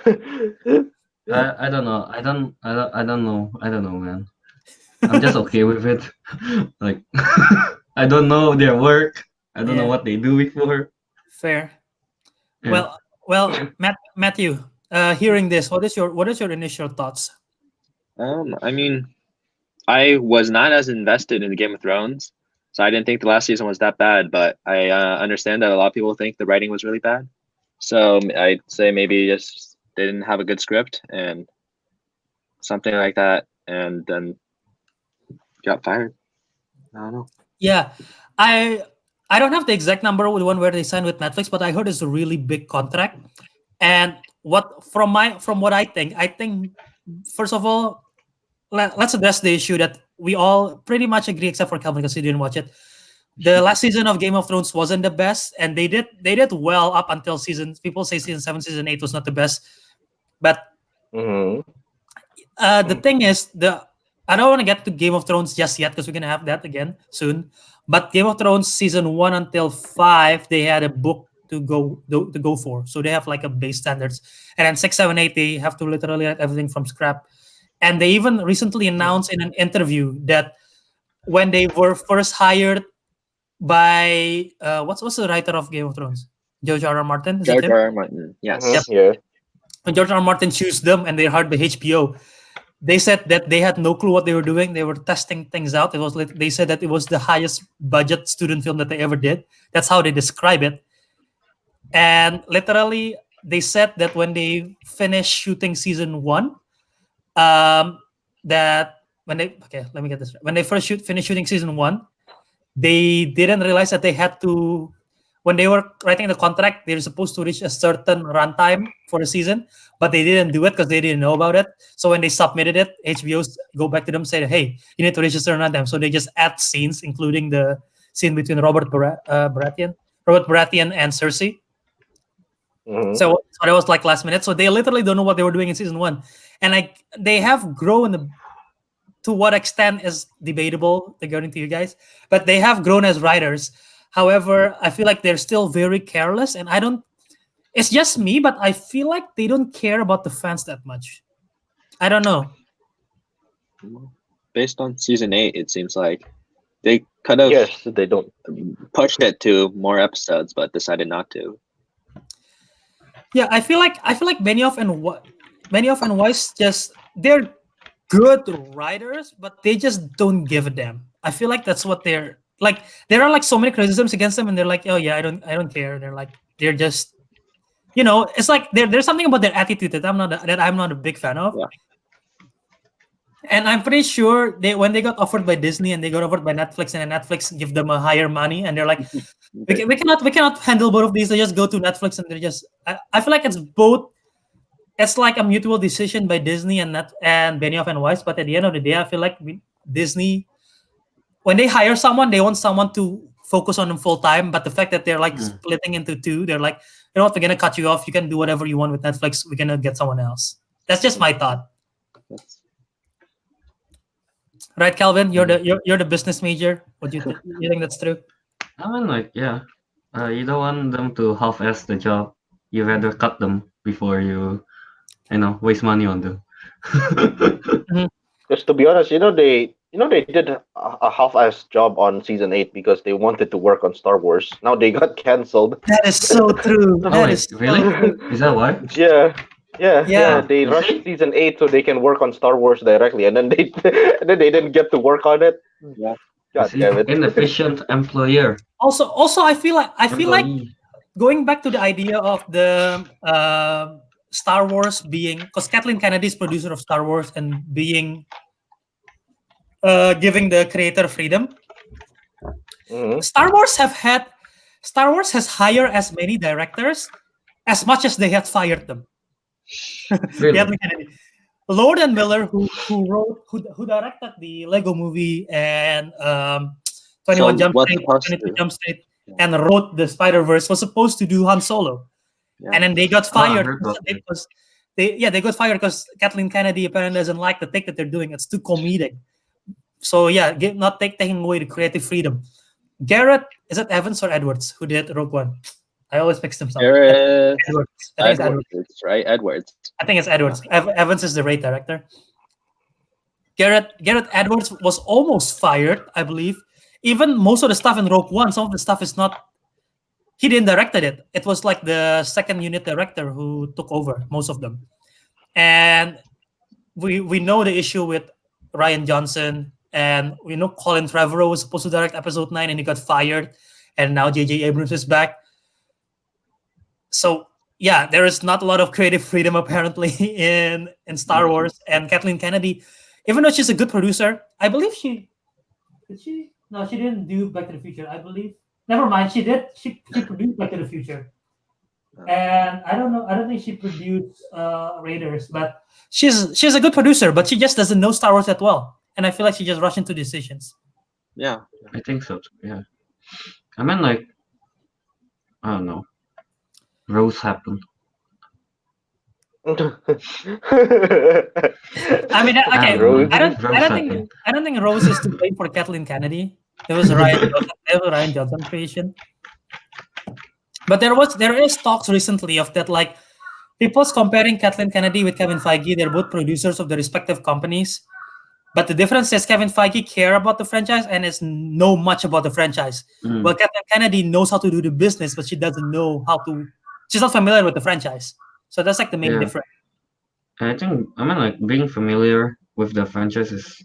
I don't know. I don't know. I don't know, man. I'm just okay with it. Like I don't know their work. I don't know Yeah. what they do before. Fair. Yeah. Well, Matthew, hearing this, what is your initial thoughts? I mean, I was not as invested in the Game of Thrones, so I didn't think the last season was that bad. But I understand that a lot of people think the writing was really bad. So I'd say maybe just they didn't have a good script and something like that, and then got fired. I don't know. Yeah, I don't have the exact number with one where they signed with Netflix, but I heard it's a really big contract. And from what I think first of all, let's address the issue that we all pretty much agree, except for Kelvin because he didn't watch it. The last season of Game of Thrones wasn't the best, and they did well up until people say season 7, season 8 was not the best. But Mhm. the thing is, I don't want to get to Game of Thrones just yet because we're gonna have that again soon. But Game of Thrones season 1 until 5, they had a book to go for, so they have like a base standards, and then 6, 7, 8, they have to literally write everything from scrap. And they even recently announced in an interview that when they were first hired by what's the writer of Game of Thrones? George R.R. Martin. Is it George him? R. R. Martin, yes. Mhm, Yep. Yeah. When George R. R. Martin chose them and they're hired by HBO, they said that they had no clue what they were doing. They were testing things out. They said that it was the highest budget student film that they ever did. That's how they describe it. And literally, they said that when they finished shooting season 1, that when they let me get this right. When they finished shooting season 1, they didn't realize that they had to, when they were writing the contract, they were supposed to reach a certain runtime for the season, but they didn't do it because they didn't know about it. So when they submitted it, HBO go back to them and say, hey, you need to reach a certain runtime. So they just add scenes, including the scene between Robert Baratheon and Cersei. Mhm. So that was like last minute. So they literally don't know what they were doing in season 1. And like they have grown, to what extent is debatable, according to you guys, but they have grown as writers. However, I feel like they're still very careless, and it's just me, but I feel like they don't care about the fans that much. I don't know. Based on season 8, it seems like they could have Yes, they don't. pushed it to more episodes, but decided not to. Yeah, I feel like Benioff and Weiss they're good writers, but they just don't give a damn. I feel like that's what they're like. There are like so many criticisms against them, and they're like, oh yeah, I don't care. They're just, it's like there's something about their attitude that I'm not a big fan of. Yeah. And I'm pretty sure when they got offered by Disney and they got offered by Netflix, and then Netflix give them a higher money, and they're like, we cannot handle both of these. They just go to Netflix, and they're just. I feel like it's both. It's like a mutual decision by Disney and Benioff and Weiss. But at the end of the day, I feel like Disney, when they hire someone, they want someone to focus on them full time. But the fact that they're like splitting into two, they're like, you know what, we're gonna cut you off. You can do whatever you want with Netflix. We're gonna get someone else. That's just my thought. Right, Kelvin? You're the business major. What do you think that's true? I mean, like, yeah. You don't want them to half-ass the job. you rather cut them before you waste money on them. Because to be honest, they did a half-assed job on season 8 because they wanted to work on Star Wars. Now they got canceled. That is so true. Oh That wait, is so really? true. Is that why? Yeah. Yeah. They You rushed see? season 8 so they can work on Star Wars directly, and then they and then they didn't get to work on it. Yeah. You God see? damn it. Inefficient employer. Also, I feel like Employee. going back to the idea of the Star Wars being, because Kathleen Kennedy is producer of Star Wars and being giving the creator freedom. Mhm. Star Wars has hired as many directors as much as they had fired them. Really? Kathleen Kennedy, Lord and Miller, who directed the Lego Movie and 21 So Jump what's Street, supposed 22 to? Jump Street, Yeah. and wrote the Spider-Verse, was supposed to do Han Solo. Yeah. And then they got Oh, I fired heard about that. because they got fired because Kathleen Kennedy apparently doesn't like the take that they're doing. It's too comedic. So yeah, not taking away the creative freedom. Garrett, is it Evans or Edwards who did Rogue One? I always mix them up. Gareth Edwards. I think it's Edwards. Edwards, right? Edwards. I think it's Edwards. Evans is the Raid director. Garrett Edwards was almost fired, I believe. Even most of the stuff in Rogue One, some of the stuff is not. He didn't directed it. It was like the second unit director who took over most of them. And we know the issue with Ryan Johnson, and we know Colin Trevorrow was supposed to direct Episode 9 and he got fired, and now J.J. Abrams is back. So yeah, there is not a lot of creative freedom apparently in Star Wars. And Kathleen Kennedy, even though she's a good producer, I believe she no, she didn't do Back to the Future. I believe, never mind, she did. She produced Back to the Future, and I don't know. I don't think she produced Raiders, but she's a good producer, but she just doesn't know Star Wars that well, and I feel like she just rushed into decisions. Yeah. I think so. Yeah. I mean, like, I don't know. Rose happened. I mean, okay, Rose. I don't Rose think happened. I don't think Rose is to blame for Kathleen Kennedy. It was Ryan Johnson creation. But there is talks recently of that, like people's comparing Kathleen Kennedy with Kevin Feige. They're both producers of the respective companies. But the difference is Kevin Feige care about the franchise and is know much about the franchise. Mm. Well, Kathleen Kennedy knows how to do the business, but she doesn't know how to. She's not familiar with the franchise. So that's like the main Yeah. difference. And I think like being familiar with the franchise is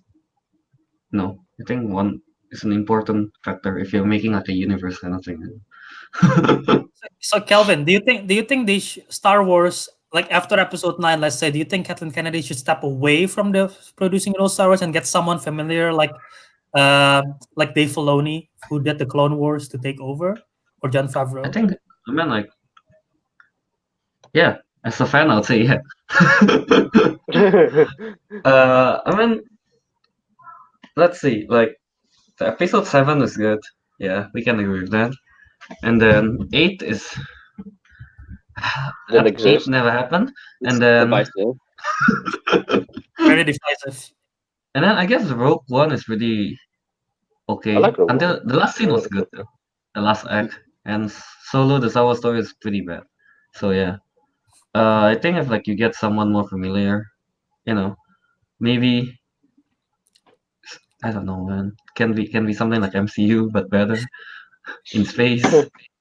I think one is an important factor if you're making like a universe kind of thing. So Kelvin, do you think they Star Wars, like after Episode 9, let's say, do you think Kathleen Kennedy should step away from the producing those Star Wars and get someone familiar like Dave Filoni, who did the Clone Wars, to take over, or Jon Favreau? I think like yeah, as a fan, I'd say yeah. I mean, let's see, like the Episode 7 is good. Yeah, we can agree with that. And then 8 is Didn't 8 exist. never happened. It's And then divisive. Very decisive. and then I guess Rogue One is really okay. I like Rogue Until One. the last scene I was like good though. The last act. And Solo, the Star Wars story is pretty bad. So yeah. I think if like you get someone more familiar, maybe I don't know, man. Can be something like MCU but better in space.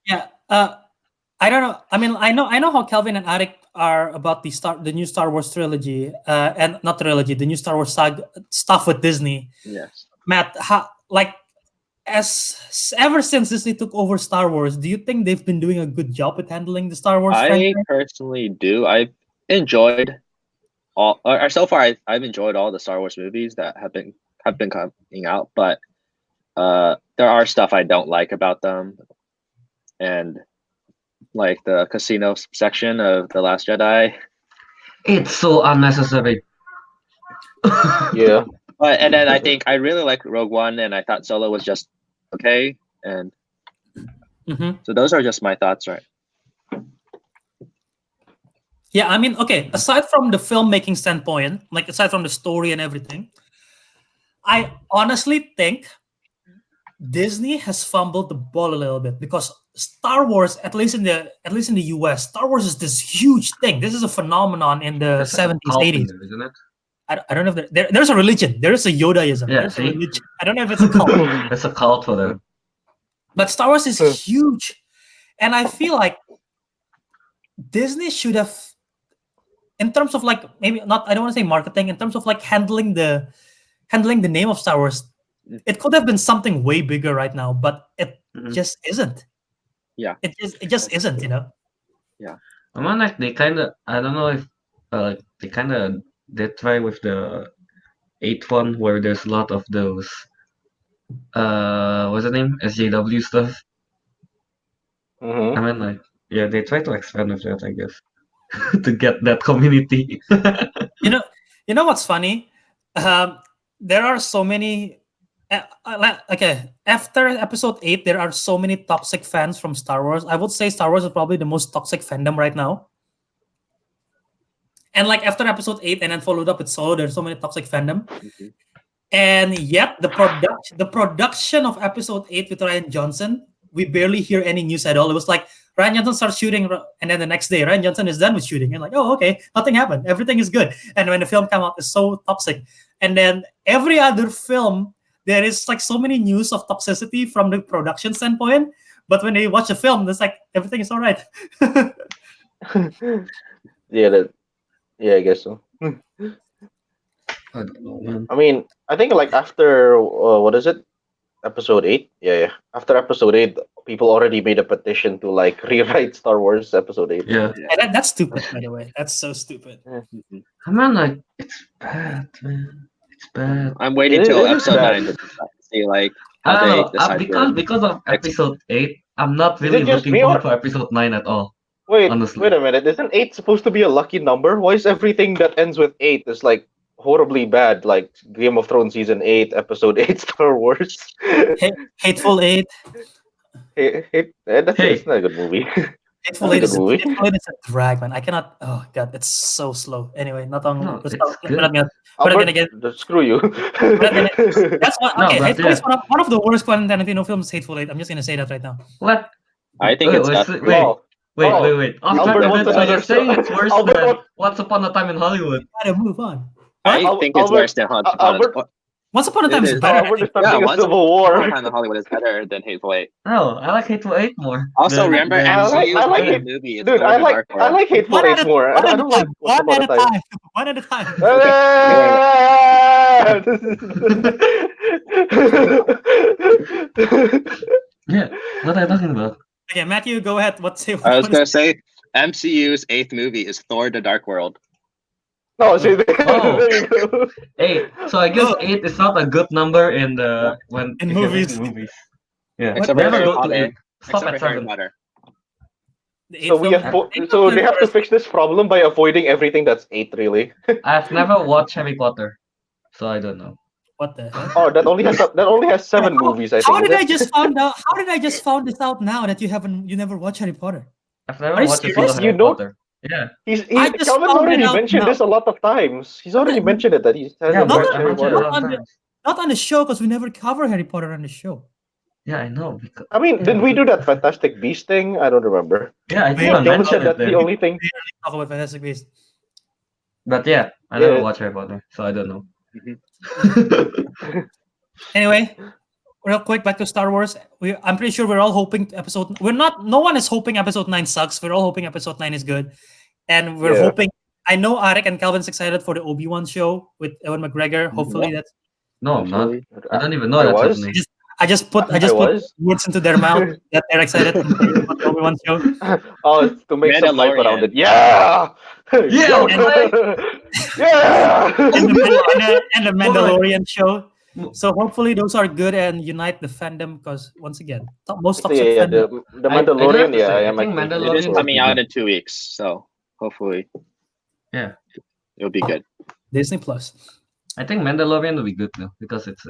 Yeah. I don't know. I mean, I know how Kelvin and Ariq are about the new Star Wars trilogy, and not trilogy, the new Star Wars saga stuff with Disney. Yes. Matt, ever since Disney took over Star Wars, do you think they've been doing a good job with handling the Star Wars I franchise? personally do. I've enjoyed all, or so far, I've enjoyed all the Star Wars movies that have been coming out, but there are stuff I don't like about them, and like the casino section of The Last Jedi. It's so unnecessary. Yeah. But and then I think I really like Rogue One, and I thought Solo was just okay, and Mhm. so those are just my thoughts, right? Yeah, I mean, okay, aside from the filmmaking standpoint, like aside from the story and everything, I honestly think Disney has fumbled the ball a little bit because Star Wars, at least in the US, Star Wars is this huge thing. This is a phenomenon in the There's like a 70s, cult in 80s. there, isn't it? I don't know if there's a religion. There is a Yodaism. Yeah, There's a see? religion. I don't know if it's a cult. There's a cult for them. But Star Wars is huge. And I feel like Disney should have, in terms of like, maybe not, I don't want to say marketing, in terms of like handling the name of Star Wars, it could have been something way bigger right now, but it just isn't. Yeah. It just isn't, you know? I mean, like, they kind of, I don't know if, they kind of did try with the 8th one, where there's a lot of those, what's the name? SJW stuff. Mhm. I mean, like, yeah, they try to expand with that, I guess, to get that community. You know what's funny? There are so many. Okay, after episode 8, there are so many toxic fans from Star Wars. I would say Star Wars is probably the most toxic fandom right now. And like after episode 8, and then followed up with Solo, there's so many toxic fandom. And yet the production of episode 8 with Rian Johnson, we barely hear any news at all. It was like Rian Johnson starts shooting, and then the next day Rian Johnson is done with shooting, and like, oh, okay, nothing happened, everything is good. And when the film came out, it's so toxic. And then every other film, there is like so many news of toxicity from the production standpoint. But when they watch a film, it's like everything is all right. Yeah, I guess so. I don't know, man. I mean, I think like after what is it? Episode 8? Yeah. After episode 8, people already made a petition to like rewrite Star Wars episode 8. Yeah. And that's stupid, by the way. That's so stupid. I mean, like, it's bad, man. It's bad. I'm waiting It till is episode bad. 9 to see like I how don't they know, decide. because of episode 8, I'm not Is really it just looking me forward or- for episode 9 at all. Wait, Honestly. wait a minute. Isn't 8 supposed to be a lucky number? Why is everything that ends with 8 is like horribly bad? Like Game of Thrones season 8, episode 8, Star Wars. Hateful Eight. That's not a good movie. Hateful That's a Eight good is movie. a drag, man. I cannot. Oh god, it's so slow. Anyway, not on. No, let's it's not- good. we're not gonna- Albert, gonna get- screw you. That's one. No, Okay, but Hateful yeah. Eight is one of the worst Quentin Tarantino films. Hateful Eight. I'm just gonna say that right now. What? I think it's wait, definitely- wait, Oh, wait. Off Albert track wants event, so another you're saying show. it's worse Albert than wants- Once Upon a Time in Hollywood. Gotta move on. I Al- think it's Albert- worse than Once Upon a Albert- Once Upon a Time It is is. better. Albert is Yeah, starting a Once civil Upon a war. Time in Hollywood is better than Hateful Eight. No, I like Hateful Eight more. Also, than- remember than- MCU I like the it. movie. It's Dude, Thor I the like Dark World. Hateful One Eight at a more. I don't like Once One Upon at a a Time. time. One at a time. Yeah, what are you talking about? Okay, Matthew, go ahead. What's it? I was gonna say MCU's 8th movie is Thor: The Dark World. No, see, there Oh. you go. 8. So I guess Oh. 8 is not a good number in the when In if you're movies. making movies. Yeah, Except for never Harry go to Potter. 8. Stop Except at for Harry 7. Potter. The So eighth we film- have so they have to fix this problem by avoiding everything that's 8, really. I've never watched Harry Potter, so I don't know. What the hell? Oh, that only has 7 movies, I think. How did is I it? just found out? How did I just found this out now that you never watched Harry Potter? I've never Are you watched a serious? single You Harry don't- Potter. Yeah, Calvin's just found already it out mentioned now. this a lot of times. He's already mentioned it that he hasn't yeah, Not watched but on- I Harry watched it a Potter. lot Not of on the- times. Not on the show because we never cover Harry Potter on the show. Yeah, I know. Because, I mean, did we do that Fantastic Beast thing? I don't remember. yeah, I think Yeah, I Calvin mentioned said it that's the there. only thing. Talk about Fantastic Beasts. But yeah, I never Yeah. watched Harry Potter, so I don't know. Anyway, real quick, back to Star Wars. I'm pretty sure we're all hoping episode. No one is hoping episode 9 sucks. We're all hoping episode 9 is good, and we're Yeah. hoping. I know Ariq and Calvin's excited for the Obi-Wan show with Ewan McGregor. Hopefully, that's. No, I'm not. I don't even know I that's was. happening. I just put I put was. words into their mouth that they're excited for the Obi-Wan show. Oh, it's to make some hype Mandalorian. around it. Yeah! Yeah, yeah! And the Mandalorian show. So hopefully those are good and unite the fandom because once again, most toxic Yeah, fandom. the I do Mandalorian, have to yeah, say, I I am think actually Mandalorian It is will coming be out good. in 2 weeks, so hopefully, Yeah, it'll be good. Disney Plus. I think Mandalorian will be good now because it's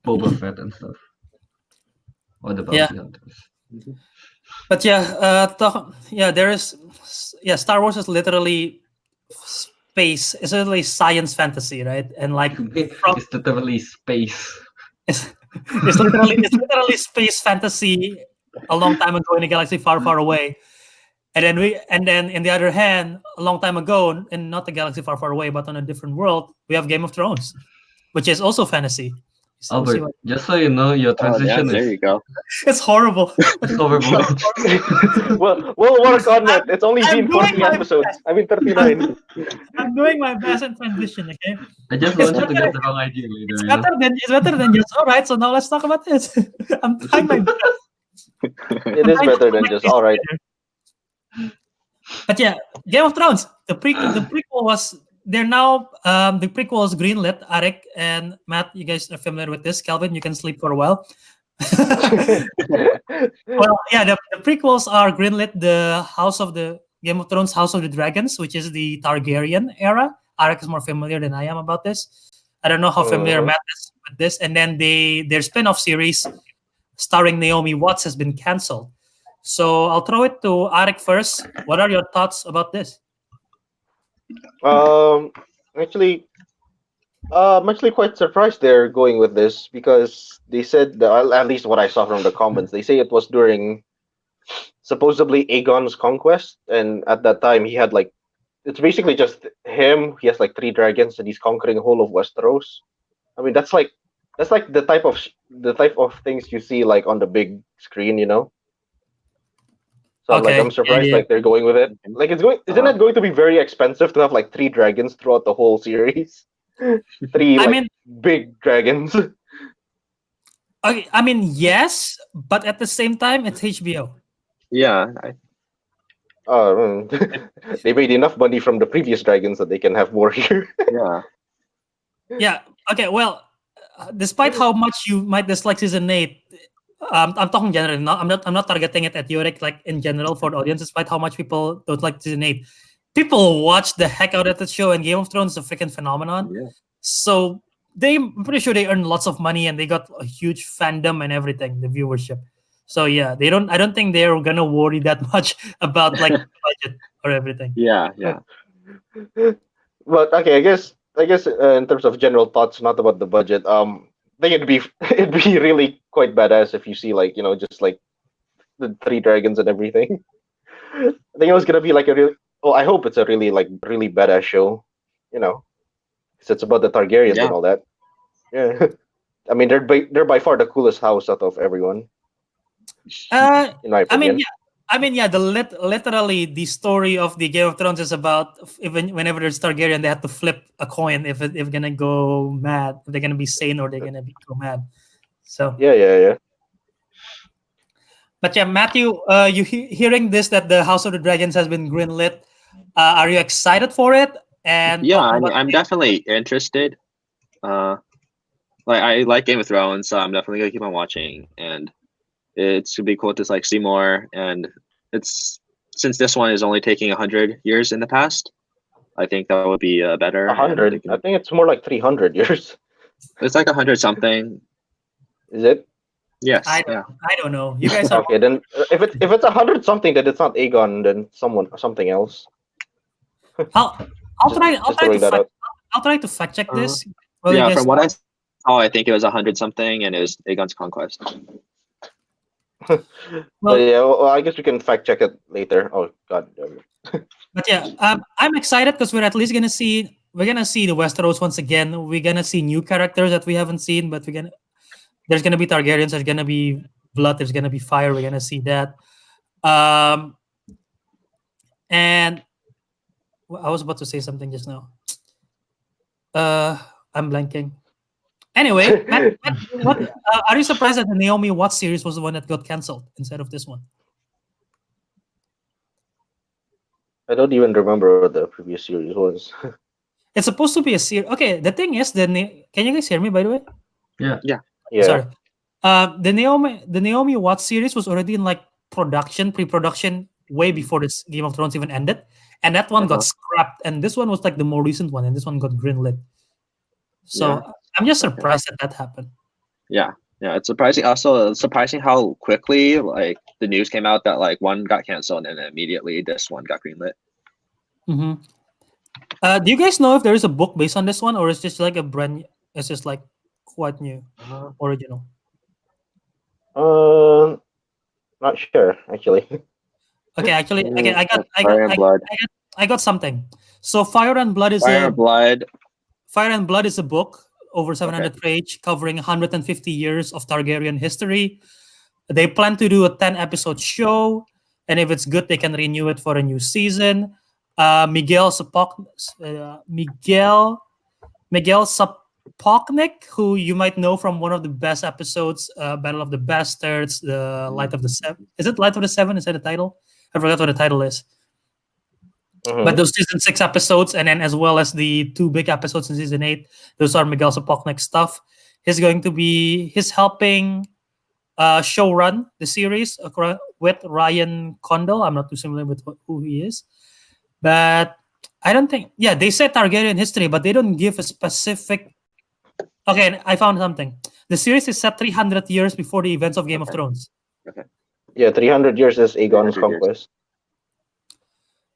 Boba Fett and stuff. Or the bounty Yeah. hunters. But yeah, there is Star Wars is literally It's literally science fantasy, right? And like It's literally space. it's It's literally space fantasy a long time ago in a galaxy far, far away. And then in the other hand, a long time ago, in not a galaxy far, far away, but on a different world, we have Game of Thrones, which is also fantasy. Albert, just so you know, your Oh, yeah, transition there is you go. It's horrible. horrible. Well, we'll work on it. It's only I'm been doing 40 my episodes. I mean, 39. I'm doing my best in transition. Okay, I just it's want you to better. get the wrong idea later, It's you know? better than just all right. So now let's talk about this. I'm trying my best. It is better than just all right. But yeah, Game of Thrones. The prequel was they're now the prequel is greenlit. Ariq and Matt, you guys are familiar with this. Kelvin, you can sleep for a while. Well, yeah, the prequels are greenlit. The House of the Game of Thrones, House of the Dragons, which is the Targaryen era. Ariq is more familiar than I am about this. I don't know how familiar Mhm. Matt is with this. And then their spin-off series starring Naomi Watts has been canceled. So I'll throw it to Ariq first. What are your thoughts about this? Um, actually, I'm actually quite surprised they're going with this because they said that, at least what I saw from the comments, they say it was during supposedly Aegon's conquest, and at that time he had like it's basically just him. He has like three dragons, and he's conquering the whole of Westeros. I mean, that's like the type of things you see like on the big screen, you know. So Okay. I'm surprised Yeah. like they're going with it. Like isn't it going to be very expensive to have like three dragons throughout the whole series? Three I like mean, big dragons. okay, I mean, yes, but at the same time, it's HBO. Yeah, They made enough money from the previous dragons that they can have more here. yeah. Yeah. Okay. Well, despite how much you might dislike season 8, I'm talking generally. I'm not targeting it at Yorick. Like in general for the audience. Despite how much people don't like season 8, people watch the heck out of the show, and Game of Thrones is a freaking phenomenon. Yeah. So I'm pretty sure they earned lots of money, and they got a huge fandom and everything, the viewership. So yeah, I don't think they're gonna worry that much about like budget or everything. Yeah, yeah. But okay, I guess in terms of general thoughts, not about the budget. I think it'd be really quite badass if you see like just like the three dragons and everything. I think it was gonna be like a really. Well, I hope it's a really badass show. You know, 'cause it's about the Targaryens Yeah. and all that. Yeah, I mean they're by far the coolest house out of everyone, in my I mean, opinion. yeah. Literally, the story of the Game of Thrones is about even whenever there's Targaryen, they have to flip a coin if gonna go mad, if they're gonna be sane or they're gonna go mad. So, Yeah. but yeah, Matthew, you hearing this that the House of the Dragons has been greenlit? Are you excited for it? And Yeah, talking I mean, about I'm definitely interested. Like I like Game of Thrones, so I'm definitely gonna keep on watching, and it should be cool to like see more. And it's since this one is only taking 100 years in the past, I think that would be better. And 100. I think it's more like 300 years. it's like 100 something. Is it? Yes. I Yeah. don't know. You guys are Okay, then if it's 100 something, then it's not Aegon, then something else. I'll Just try just throwing that out. I'll try to fact check Uh-huh. this. Well, you Yeah. guys From what I saw, I think it was 100 something, and it was Aegon's conquest. But well, yeah, well, I guess we can fact check it later. Oh God. but yeah, I'm excited because we're gonna see the Westeros once again. We're gonna see new characters that we haven't seen, but there's gonna be Targaryens, there's gonna be blood, there's gonna be fire. We're gonna see that. And I was about to say something just now. I'm blanking. Anyway, Matt, what are you surprised that the Naomi Watts series was the one that got canceled instead of this one? I don't even remember what the previous series was. It's supposed to be a series. Okay, the thing is, can you guys hear me? By the way, Yeah. Yeah. sorry. The Naomi Watts series was already in like pre-production, way before this Game of Thrones even ended, and that one got scrapped. And this one was like the more recent one, and this one got greenlit. So I'm just surprised that happened. Yeah. Yeah. It's surprising. Also, it's surprising how quickly like the news came out that like one got canceled and then immediately this one got greenlit. Mm-hmm. Do you guys know if there is a book based on this one, or it's just like it's just like quite new, original? Uh, not sure actually. Okay, actually, okay, Fire and Blood. I got something. So Fire and Blood is Fire and Blood. Fire and Blood is a book over 700 page covering 150 years of Targaryen history. They plan to do a 10-episode show, and if it's good, they can renew it for a new season. Miguel Sapoknik, who you might know from one of the best episodes, Battle of the Bastards, the Light of the Seven. Is it Light of the Seven? Is that the title? I forgot what the title is. But those season 6 episodes, and then as well as the 2 big episodes in season 8, those are Miguel Sapoknik stuff. He's helping show run the series with Ryan Condal. I'm not too familiar with who he is, but I don't think. Yeah, they said Targaryen history, but they don't give a specific. Okay, I found something. The series is set 300 years before the events of Game of Thrones. Okay. Yeah, 300 years is Aegon's 300 years. conquest.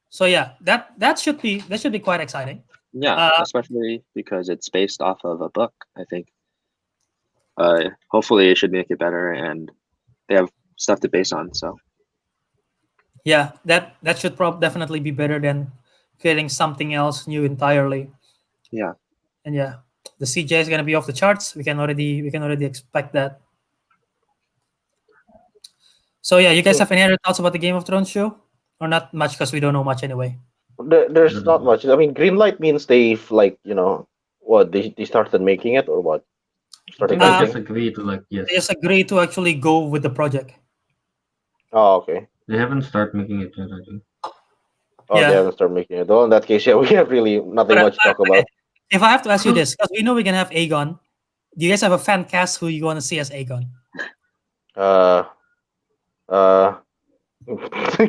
So yeah, that should be quite exciting. Yeah, especially because it's based off of a book. I think. Hopefully, it should make it better, and they have stuff to base on. So. Yeah, that should definitely be better than creating something else new entirely. Yeah. And yeah, the CJ is gonna be off the charts. We can already expect that. So yeah, you guys have any other thoughts about the Game of Thrones show, or not much because we don't know much anyway? There's not much. I mean, green light means they've what they started making it or what? They just agree to yes. They just agree to actually go with the project. Oh, okay. They haven't started making it yet, I think. Oh, Yeah. they haven't started making it. Well, in that case, yeah, we have really nothing much to talk about. If I have to ask you this, because we know we're gonna have Aegon, do you guys have a fan cast who you want to see as Aegon?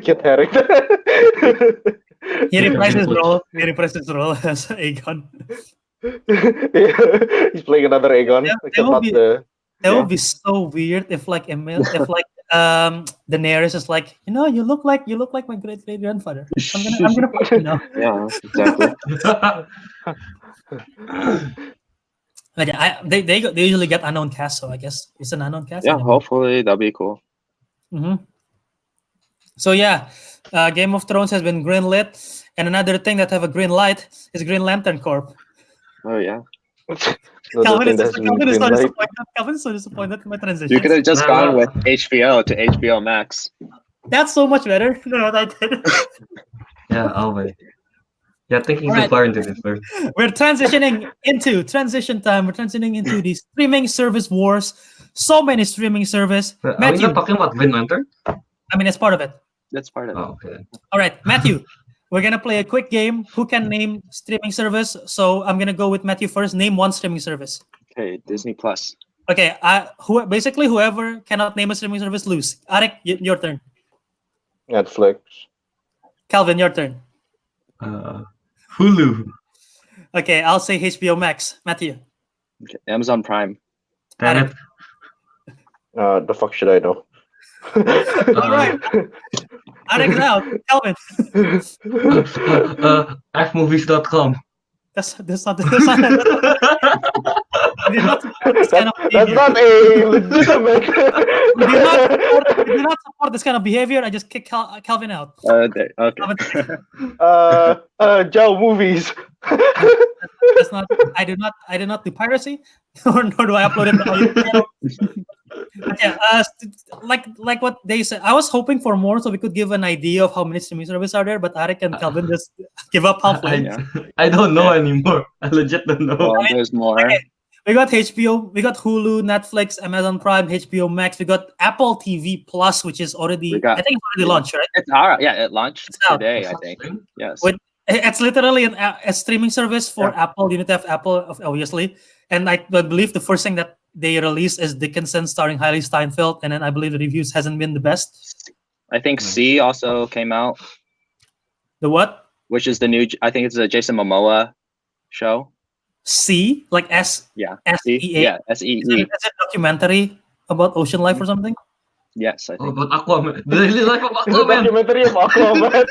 Get Eric. He reprises his role as Aegon. He's playing another Aegon. That would be so weird if Daenerys is like, you look like my great grandfather. I'm gonna put you now. Yeah, exactly. But yeah, they usually get unknown cast, so I guess it's an unknown cast. Yeah, anyway. hopefully that'll be cool. So yeah, Game of Thrones has been greenlit, and another thing that have a green light is Green Lantern Corp. Oh yeah. Calvin is so disappointed in my transition. You could have just gone with HBO to HBO Max. That's so much better than what I did. Yeah, I'll wait. Yeah, thinking too far into this first. We're transitioning into transition time. We're transitioning into the streaming service wars. So many streaming service. Are we Matthew, not talking about Green Lantern? I mean, it's part of it. That's part of it. Oh, okay. All right, Matthew. We're gonna play a quick game. Who can name streaming service? So I'm gonna go with Matthew first. Name one streaming service. Okay, Disney Plus. Okay. Basically, whoever cannot name a streaming service lose. Ariq, your turn. Netflix. Calvin, your turn. Hulu. Okay, I'll say HBO Max. Matthew. Okay, Amazon Prime. Damn it. The fuck should I know? All right. Ariq out. Calvin. Fmovies.com. That's not That's not a legitimate. We do not support this kind of behavior. I just kick Calvin out. Okay. Joe movies. That's not. I do not do piracy, nor do I upload it to audio. But yeah, like what they said, I was hoping for more so we could give an idea of how many streaming services are there, but Ariq and Calvin just give up halfway. I don't know anymore. I legit don't know. Well, there's more. Okay. We got HBO, we got Hulu, Netflix, Amazon Prime, HBO Max. We got Apple TV Plus, which is already, I think it's already launched, right? It's alright. Yeah, it launched today, I think. Yes. It's literally a streaming service for Apple. You need to have Apple, obviously. And I believe the first thing that they released is Dickinson starring Hailey Steinfeld, and then I believe the reviews hasn't been the best. I think C also came out. The what? Which is the new, I think it's a Jason Momoa show. C? Like S? Yeah. S-E-A? Yeah, S-E-E. Is it a documentary about ocean life or something? Yes, I think. About Aquaman. The daily life of It's a Aquaman. documentary of Aquaman.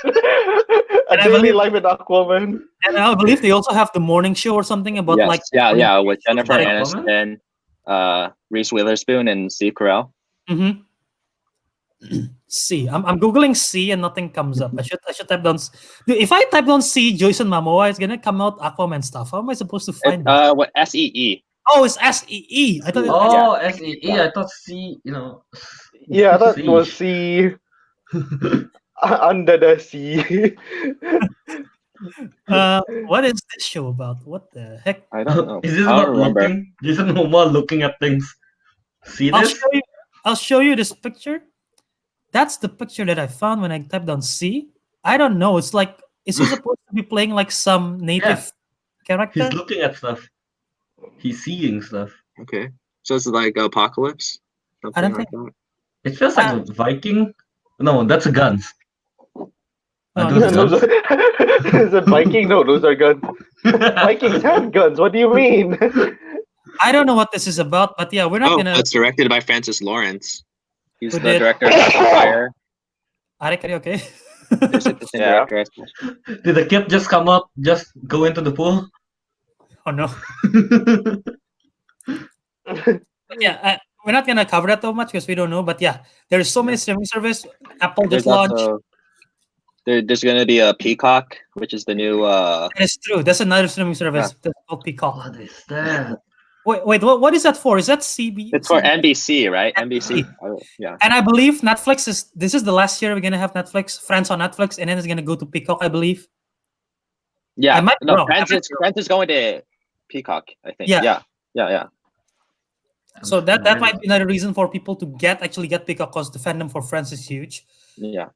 A daily life with Aquaman. And I believe they also have the morning show or something about with Jennifer Aniston, Reese Witherspoon, and Steve Carell. Mm-hmm. C. I'm googling C and nothing comes up. I should type down. Dude, if I type down C, Jason Momoa, it's gonna come out Aquaman stuff. How am I supposed to find that? What SEE? Oh, it's SEE. I thought it, Oh, SEE. I thought C. Yeah, that C. was sea under the sea. what is this show about? What the heck? I don't know. Is this I don't about remember. looking? Jason Momoa looking at things. See I'll this? show you. I'll show you this picture. That's the picture that I found when I typed down C. I don't know. It's like, is he supposed to be playing like some native character? He's looking at stuff. He's seeing stuff. Okay, so it's like Apocalypse. I don't Something like think. that. It feels like a Viking. No, that's a guns. No, Are those Yeah, guns? is it Viking? No, those are guns. Vikings have guns. What do you mean? I don't know what this is about, but yeah, we're not Oh, gonna. it's directed by Francis Lawrence. He's Who the did- director of Fire. Ariq, are you okay? Yeah. Director. Did the kid just come up, just go into the pool? Oh no. But yeah, we're not gonna cover that too much because we don't know. But yeah, there's so many streaming service. Apple just There's launched. also there's gonna be a Peacock, which is the new That is true. That's another streaming service. That's called Peacock. What is that? Wait, what is that for? Is that CB? it's for NBC, right? NBC. NBC. Yeah. And I believe Netflix is. This is the last year we're gonna have Netflix, Friends on Netflix, and then it's gonna go to Peacock, I believe. Yeah. I might be no, wrong. Friends is going to Peacock, I think. Yeah. Yeah. So that might be another reason for people to actually get Peacock because the fandom for Friends is huge. Yeah.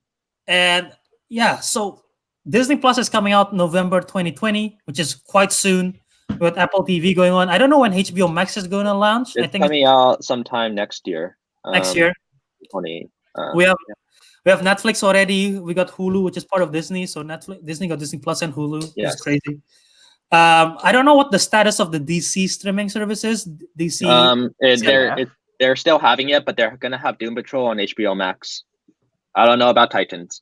And yeah, so Disney Plus is coming out November 2020, which is quite soon. With Apple TV going on, I don't know when HBO Max is going to launch. It's I think coming out sometime next year. next year. 20. We have Netflix already. We got Hulu, which is part of Disney. So Disney got Disney Plus and Hulu. Yes. It's crazy. I don't know what the status of the DC streaming service is. DC. They're still having it, but they're gonna have Doom Patrol on HBO Max. I don't know about Titans.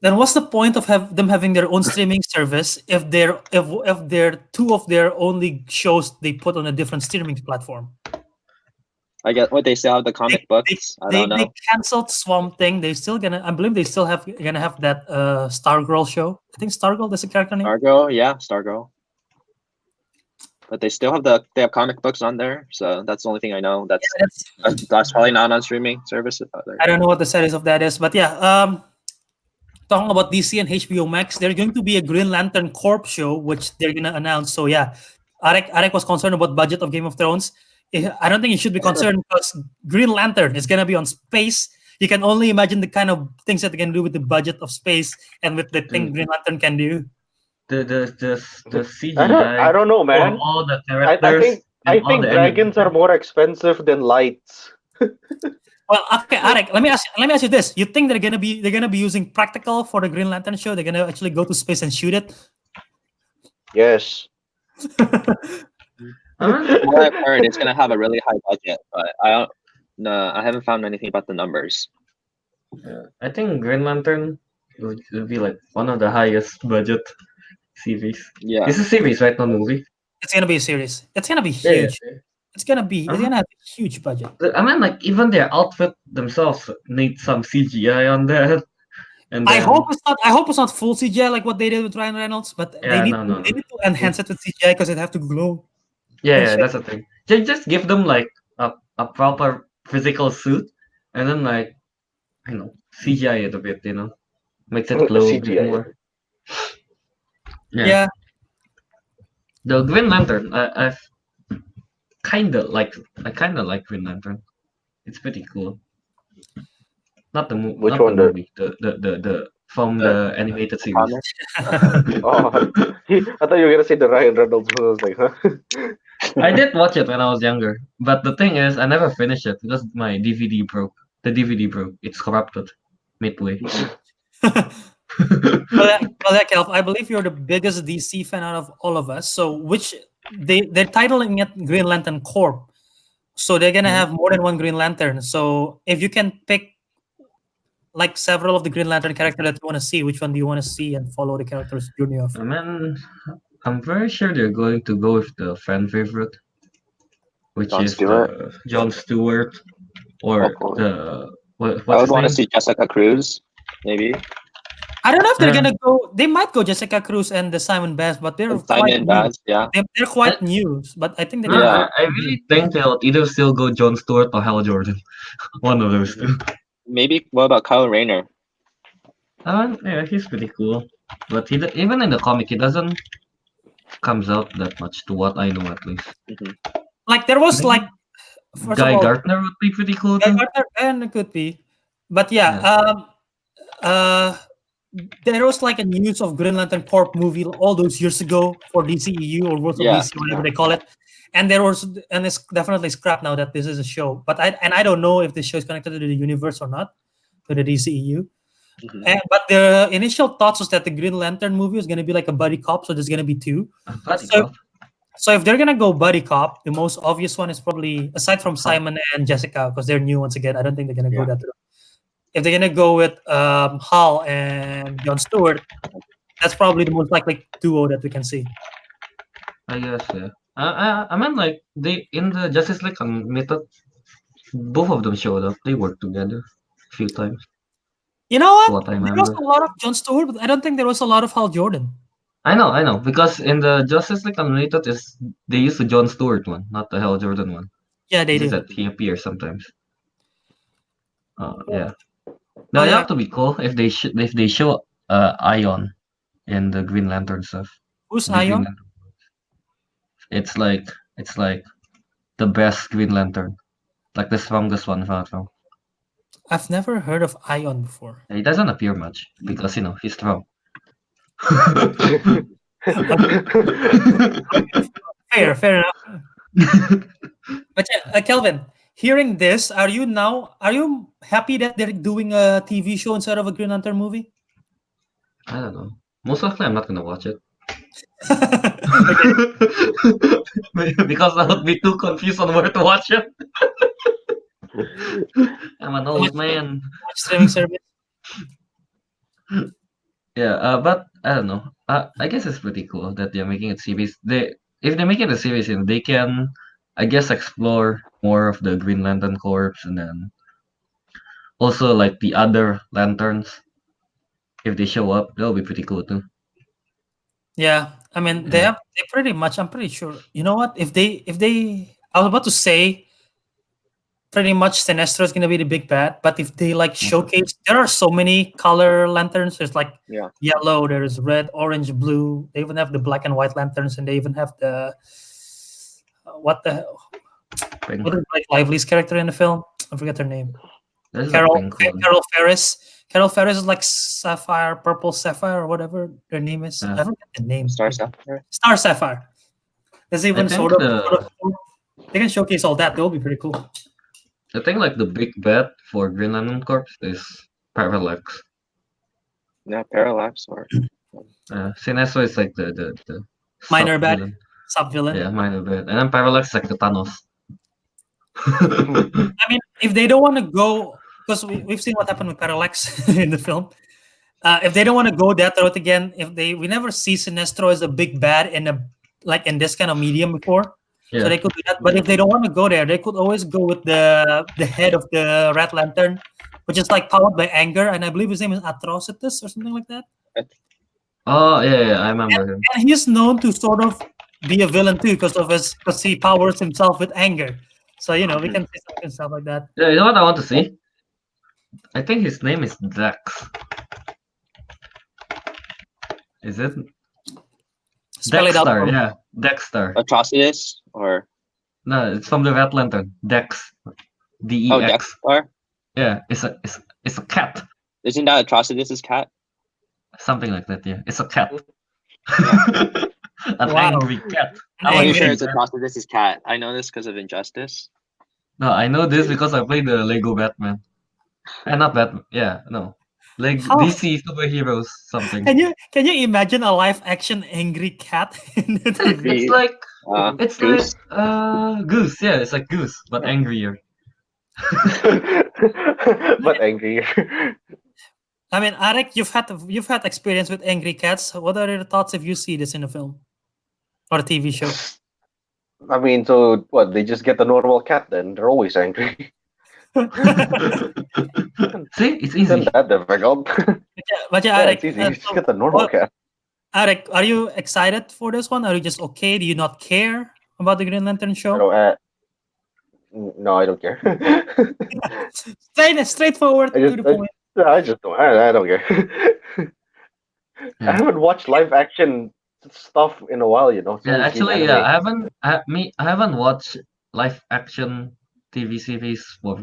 Then what's the point of them having their own streaming service if they're two of their only shows they put on a different streaming platform? I guess what they still have the comic books. I don't know. They canceled Swamp Thing. They still I believe they still gonna have that Stargirl show. I think Stargirl. That's a character name. Stargirl. But they still have they have comic books on there, so that's the only thing I know. That's probably not on streaming services. I don't know what the status of that is, but yeah. Talking about DC and HBO Max, there's going to be a Green Lantern Corp show, which they're gonna announce. So yeah, Ariq was concerned about budget of Game of Thrones. I don't think you should be concerned because Green Lantern is gonna be on space. You can only imagine the kind of things that they can do with the budget of space and with the thing Green Lantern can do. The CGI. I don't know, man. All the characters. I think dragons are more expensive than lights. Well, okay, Ariq, let me ask you this: you think they're gonna be using practical for the Green Lantern show? They're gonna actually go to space and shoot it? Yes. What I've heard, it's gonna have a really high budget, but I haven't found anything about the numbers. I think Green Lantern would be like one of the highest budget series. Yeah. It's a series, right? Not a movie. It's gonna be a series. It's gonna be huge. Yeah. It's gonna have a huge budget. I mean, like even their outfit themselves need some CGI on that. And I then, hope it's not full CGI like what they did with Ryan Reynolds, but they need to enhance it with CGI because it have to glow. Yeah, that's the thing. Just give them like a proper physical suit, and then like CGI it a bit, makes it glow a bit more. Yeah. The Green Lantern, I kind of like Green Lantern. It's pretty cool. Not the movie. Which not one? The movie. The from the animated series. Oh, I thought you were gonna say the Ryan Reynolds one. I was like, huh? I did watch it when I was younger, but the thing is, I never finished it because my DVD broke. The DVD broke. It's corrupted midway. Well, Kelv, I believe you're the biggest DC fan out of all of us. So they're titling it Green Lantern Corp. So they're gonna have more than one Green Lantern. So if you can pick like several of the Green Lantern characters that you want to see, which one do you want to see and follow the character's journey of? I mean, I'm very sure they're going to go with the fan favorite, which is Jon Stewart. or Hopefully. the I what's would his want to name? see Jessica Cruz, maybe. I don't know if they're Yeah. gonna go. They might go Jessica Cruz and the Simon Bass, but they're And quite Simon new. Baz, yeah. They're quite new, but I think they're No, gonna Yeah. go. I really think they'll either still go Jon Stewart or Hal Jordan. One of those two. Maybe what about Kyle Rayner? Yeah, he's pretty cool, but even in the comic, he doesn't comes out that much, to what I know at least. Like there was Maybe like first of Guy all, Gardner would be pretty cool Guy too. Gardner, and it could be, but yeah, Yeah. uh, there was like a news of Green Lantern Corp movie all those years ago for DCEU or World of Yeah, DC, whatever they call it, and it's definitely scrapped now that this is a show. But I don't know if this show is connected to the universe or not, to the DCEU. But the initial thoughts was that the Green Lantern movie is going to be like a buddy cop, so there's going to be two. Buddy So, cop. so if they're going to go buddy cop, the most obvious one is probably, aside from Simon and Jessica, because they're new once again, I don't think they're going to go that route. If they're going to go with Hal and Jon Stewart, that's probably the most likely duo that we can see. I guess, yeah. I mean, like, they in the Justice League Unlimited, both of them showed up. They worked together a few times. You know what? What I There was remember. a lot of Jon Stewart, but I don't think there was a lot of Hal Jordan. I know, because in the Justice League Unlimited they used the Jon Stewart one, not the Hal Jordan one. Yeah, they It's just do. that he appears sometimes. Yeah. Oh, Now it yeah. have to be cool if they show Ion in the Green Lantern stuff. Who's The Green Ion? Lantern. It's like the best Green Lantern, like the strongest one, if I'm not wrong. I've never heard of Ion before. He doesn't appear much because he's strong. Fair enough. But yeah, Kelvin, hearing this, are you happy that they're doing a TV show instead of a Green Lantern movie? I don't know. Most likely, I'm not gonna watch it because I would be too confused on where to watch it. I'm an old man. Watch streaming service. Yeah, but I don't know. I guess it's pretty cool that they're making it series. If they make it a series, they can, I guess, explore more of the Green Lantern Corps, and then also like the other lanterns. If they show up, that'll be pretty cool too. Yeah, I mean they pretty much. I'm pretty sure. You know what? If they, I was about to say, pretty much Sinestro is gonna be the big bad. But if they like showcase, there are so many color lanterns. There's like yellow, there's red, orange, blue. They even have the black and white lanterns, and they even have the what the hell? What is like Lively's character in the film? I forget her name. Carol Ferris. Carol Ferris is like Sapphire, Purple Sapphire, or whatever their name is. I forget the name. Star Sapphire. Star Sapphire. There's even sort of they can showcase all that. That will be pretty cool. I think like the big bet for Green Lantern Corps is Parallax. Yeah, Parallax or Sinestro is like the minor bad, sub villain. Yeah, minor bad, and then Parallax is like the Thanos. I mean, if they don't want to go, because we've seen what happened with Parallax in the film. If they don't want to go that route again, we never see Sinestro as a big bad in this kind of medium before, so they could do that. But if they don't want to go there, they could always go with the head of the Red Lantern, which is like powered by anger, and I believe his name is Atrocitus or something like that. Oh yeah, I remember him. And he's known to sort of be a villain too, because he powers himself with anger. So we can see something stuff like that. Yeah, you know what I want to see? I think his name is Dex. Is it? Spell it out. Yeah, Dexter. Atrocitus or no? It's from the Red Lantern. Dex. DEX. Oh, Dexter. Yeah, it's a cat. Isn't that Atrocitus's cat? Something like that. Yeah, it's a cat. An Wow. angry cat. I'm pretty sure it's Atrocitus's cat. I know this because of Injustice. No, I know this because I played the Lego Batman. And not Batman. Yeah, no. Like DC superheroes something. Can you imagine a live action angry cat in the TV? It's like Goose. Goose. Yeah, it's like Goose but angrier. But angrier. I mean, Ariq, you've had experience with angry cats. What are your thoughts if you see this in a film or a TV show? I mean, so what? They just get a normal cat then? They're always angry. See, it's Isn't easy. that difficult? But yeah, Yeah, Ariq, it's easy. You just get the normal cat. Ariq, are you excited for this one? Are you just okay? Do you not care about the Green Lantern I show? don't. No, I don't care. Straightforward I to just, the I, point. I just don't. I don't care. I Yeah. haven't watched live action stuff in a while. It's Yeah, always been actually, yeah, anime. I haven't watched live action TV series for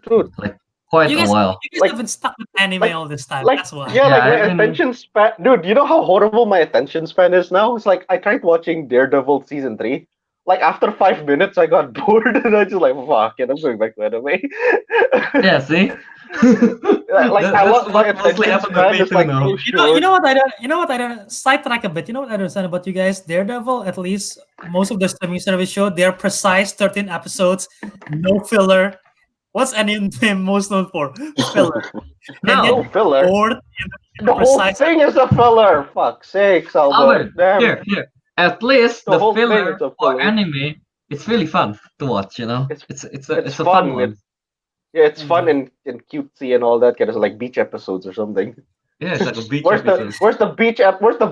Dude, like quite You a guys, while. you guys like, have been stuck with anime like, all this time. like, That's why. yeah, Yeah, like my I've been. attention span. Dude, you know how horrible my attention span is now? It's like I tried watching Daredevil season 3. Like after 5 minutes, I got bored, and I just like, fuck it, I'm going back to anime. Yeah, see, Like that's my what mostly attention happened with span me is too like now. so You know short. what I don't. You know what I don't. Sidetrack a bit. You know what I don't understand about you guys. Daredevil, at least most of the streaming service show, they're precise 13 episodes, no filler. What's anime most known for? Filler. And yet No, No filler. bored The whole precise. thing is a filler. Fuck sakes, Albert. Albert, Damn, here. At least the the whole thing is filler a for filler. anime, it's really fun to watch. You know, It's it's it's a fun fun. one. It's fun and cutesy and all that kind of like beach episodes or something. Yeah, it's like a beach episode. Where's the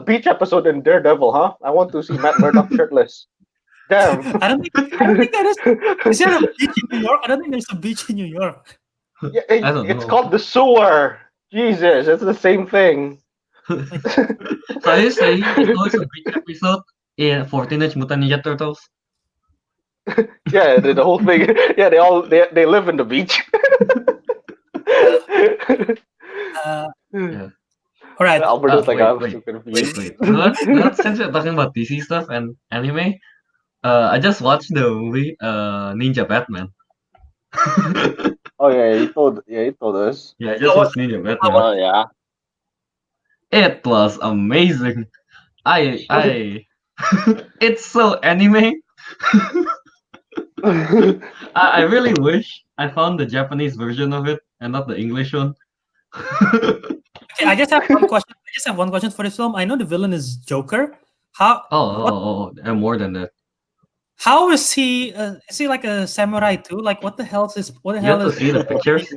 beach episode in Daredevil, huh? I want to see Matt Murdock shirtless. Damn. I don't think that is. Is there a beach in New York? I don't think there's a beach in New York. Yeah, I don't it's know. called the sewer. Jesus, it's the same thing. So are you saying it's always a beach episode for Teenage Mutant Ninja Turtles? Yeah, the whole thing. Yeah, they live in the beach. Yeah. All right. Albert was like, I'm so Wait. confused. Since we're talking about DC stuff and anime, I just watched the movie Ninja Batman. Oh yeah, he told us. Yeah, I just watched Ninja Batman. Oh yeah. It was amazing. Was I it's so anime. I really wish I found the Japanese version of it and not the English one. Okay, I just have one question. I just have one question for this film. I know the villain is Joker. How And more than that. how is he? Is he like a samurai too? Like what the hell is what the You hell have to is? see the pictures.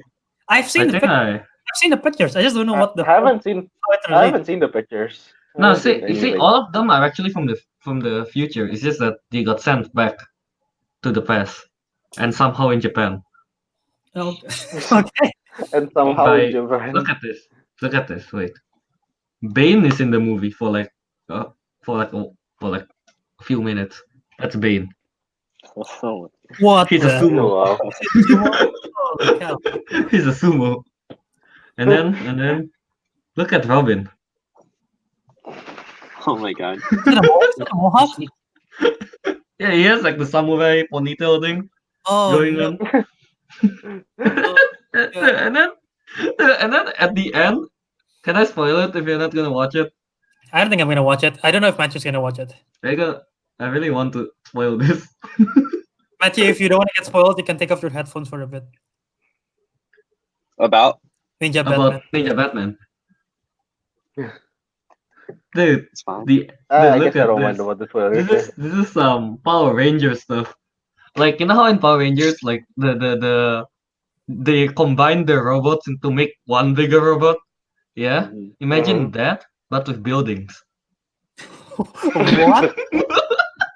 I've seen I the think pictures. I've seen the pictures. I just don't know what the I haven't seen how it I relates. haven't seen the pictures. I No, haven't see, seen you see, anything. all of them are actually from the future. It's just that they got sent back to the past, and somehow in Japan. Oh, okay. And somehow By in Japan. look at this. Look at this. Wait, Bane is in the movie for like uh, for like a few minutes. That's Bane. Oh, What He's a the? sumo. Wow. Holy cow. He's a sumo. And then look at Robin. oh my god. Is it a mohawk? Yeah, he has like the samurai ponytail thing Oh going no. on. and then at the end, can I spoil it if you're not gonna watch it? I don't think I'm gonna watch it. I don't know if Matthew's gonna watch it. I really want to spoil this. Matthew, if you don't want to get spoiled, you can take off your headphones for a bit. About Ninja About Batman. Ninja Batman. Dude, it's fine. I look guess I at don't mind this. about the spoilers. This is some Power Ranger stuff. Like you know how in Power Rangers, like they combine the robots to make one bigger robot. Yeah, Mhm. imagine that, but with buildings. What?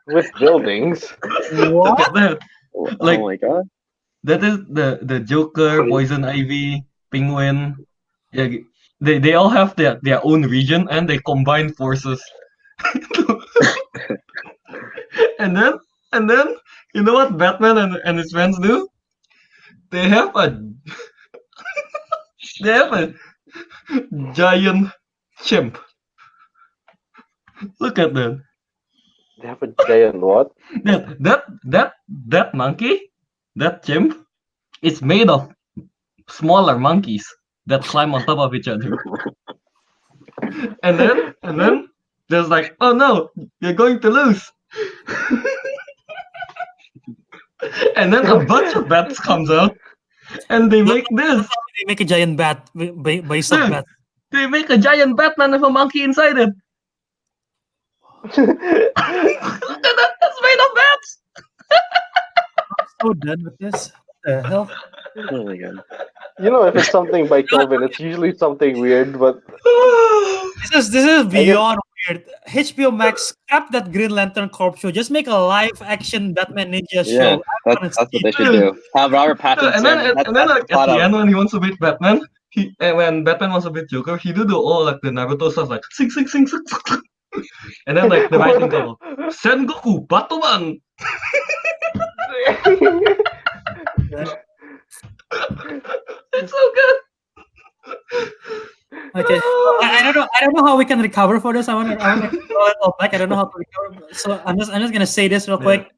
With buildings. Look What? at that. Oh Like my god. that is the Joker, Crazy. Poison Ivy, Penguin. Yeah, they all have their own region and they combine forces. and then you know what Batman and his friends do? They have a they have a giant chimp. Look at that. They have a giant what? That monkey, that chimp, is made of smaller monkeys that climb on top of each other. And then there's like, oh no, you're going to lose. And then a bunch of bats comes out and they make this. They make a giant bat based off Dude, bat. they make a giant Batman with a monkey inside it. Look at that, that's made of bats. So done with this. The hell? Oh my god. You know, if it's something by Kelvin, it's usually something weird. But This is I guess beyond weird. HBO Max, scrap that Green Lantern Corp show. Just make a live action Batman Ninja Yeah, show. I want to that's what see they it. should do. Have Robert And then, Pattinson. and then That's like the at plot the of. end when he wants to beat Batman, when Batman wants to beat Joker, he do the all like the Naruto stuff like sing sing sing sing, and then like the writing table, Sengoku Batoman. It's so good. Okay, so I don't know. I don't know how we can recover for this. I want to go it all back. I don't know how to recover. So I'm just gonna say this real quick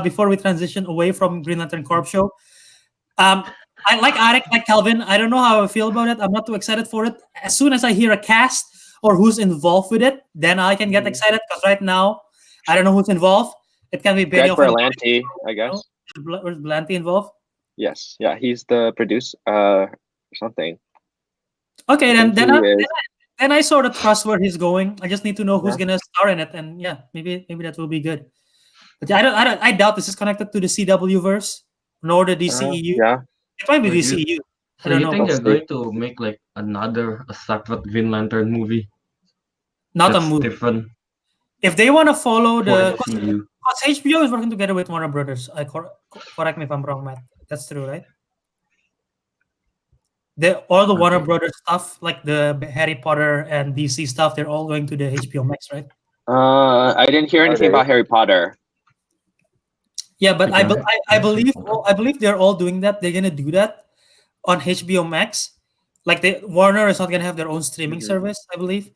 before we transition away from Green Lantern Corp show. I like Ariq, like Kelvin. I don't know how I feel about it. I'm not too excited for it. As soon as I hear a cast or who's involved with it, then I can get excited. Because right now, I don't know who's involved. It can be Greg Benioff and Berlanti, I guess. Is Blanty involved? Yes, yeah, he's the producer. Something. Okay, I then think then he I, is. then I sort of trust where he's going. I just need to know who's Yeah. gonna star in it, and yeah, maybe that will be good. But yeah, I doubt this is connected to the CW verse nor the DCEU. Yeah. It might be So you- DCEU. I So don't you know. think We'll they're see. going to make like another a separate Green Lantern movie Not a that's movie. different If they want to follow for the, MCU? because HBO is working together with Warner Brothers. Correct me if I'm wrong, Matt. That's true, right? All the Warner Okay. Brothers stuff, like the Harry Potter and DC stuff, they're all going to the HBO Max, right? I didn't hear anything they? about Harry Potter. Yeah, but I, Okay. be- I believe I believe they're all doing that. They're gonna do that on HBO Max. Like Warner is not gonna have their own streaming Mhm. service, I believe.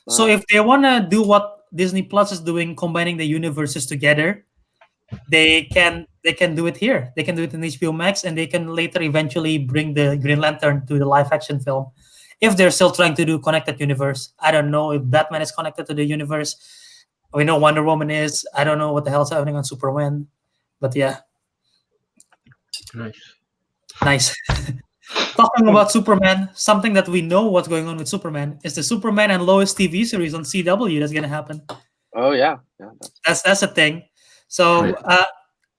So Uh, if they wanna do what Disney Plus is doing, combining the universes together, they can do it here. They can do it in HBO Max, and they can later eventually bring the Green Lantern to the live action film. If they're still trying to do connected universe, I don't know if Batman is connected to the universe. We know Wonder Woman is. I don't know what the hell's happening on Superman, but yeah, Nice. nice. Talking about Superman, something that we know what's going on with Superman is the Superman and Lois TV series on CW that's gonna happen. oh yeah. That's a thing. So Wait.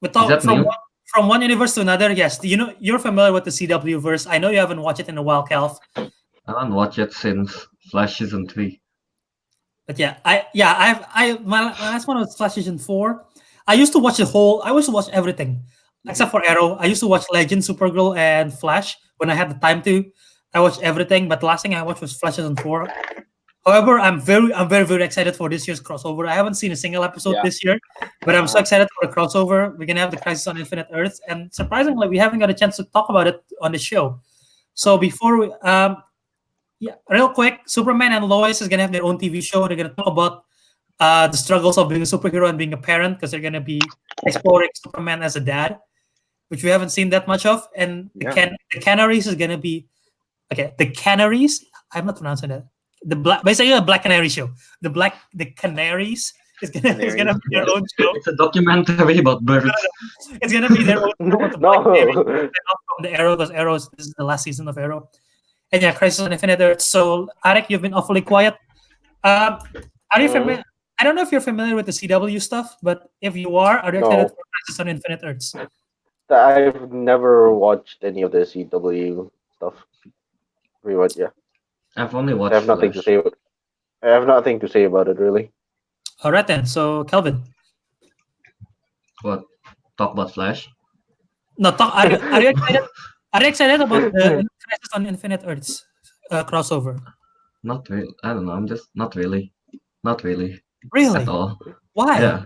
we Is talk that new? from one universe to another. Yes, you know you're familiar with the CW verse. I know you haven't watched it in a while, Calf. I haven't watched it since Flash season 3. But yeah, my last one was Flash season 4. I used to watch everything except for Arrow. I used to watch Legend, Supergirl, and Flash when I had the time to. I watched everything, but the last thing I watched was Flash season 4. However, I'm very very excited for this year's crossover. I haven't seen a single episode Yeah. this year, but I'm so excited for the crossover. We're gonna have the Crisis on Infinite Earths, and surprisingly, we haven't got a chance to talk about it on the show. So before we, real quick, Superman and Lois is gonna have their own TV show. They're gonna talk about the struggles of being a superhero and being a parent, because they're gonna be exploring Superman as a dad, which we haven't seen that much of. And the Canaries is gonna be the Canaries. I'm not pronouncing that. Basically a Black Canary show. The Canaries is gonna be their own show. It's a documentary about birds. It's gonna be their own show with the Black Canary from the Arrow, because this is the last season of Arrow. And yeah, Crisis on Infinite Earth. So Ariq, you've been awfully quiet. Are you familiar? I don't know if you're familiar with the CW stuff, but if you are you excited for Crisis on Infinite Earths? I've never watched any of the CW stuff. Pretty much, yeah. I've only watched I have nothing to Flash. say. I have nothing to say about it, really. All right then. So Kelvin, What? Talk about Flash? no, are you excited? Are you excited about the Crisis on Infinite Earths crossover? Not really. I don't know. I'm just not really. Not really. Really? At all. Why? Yeah.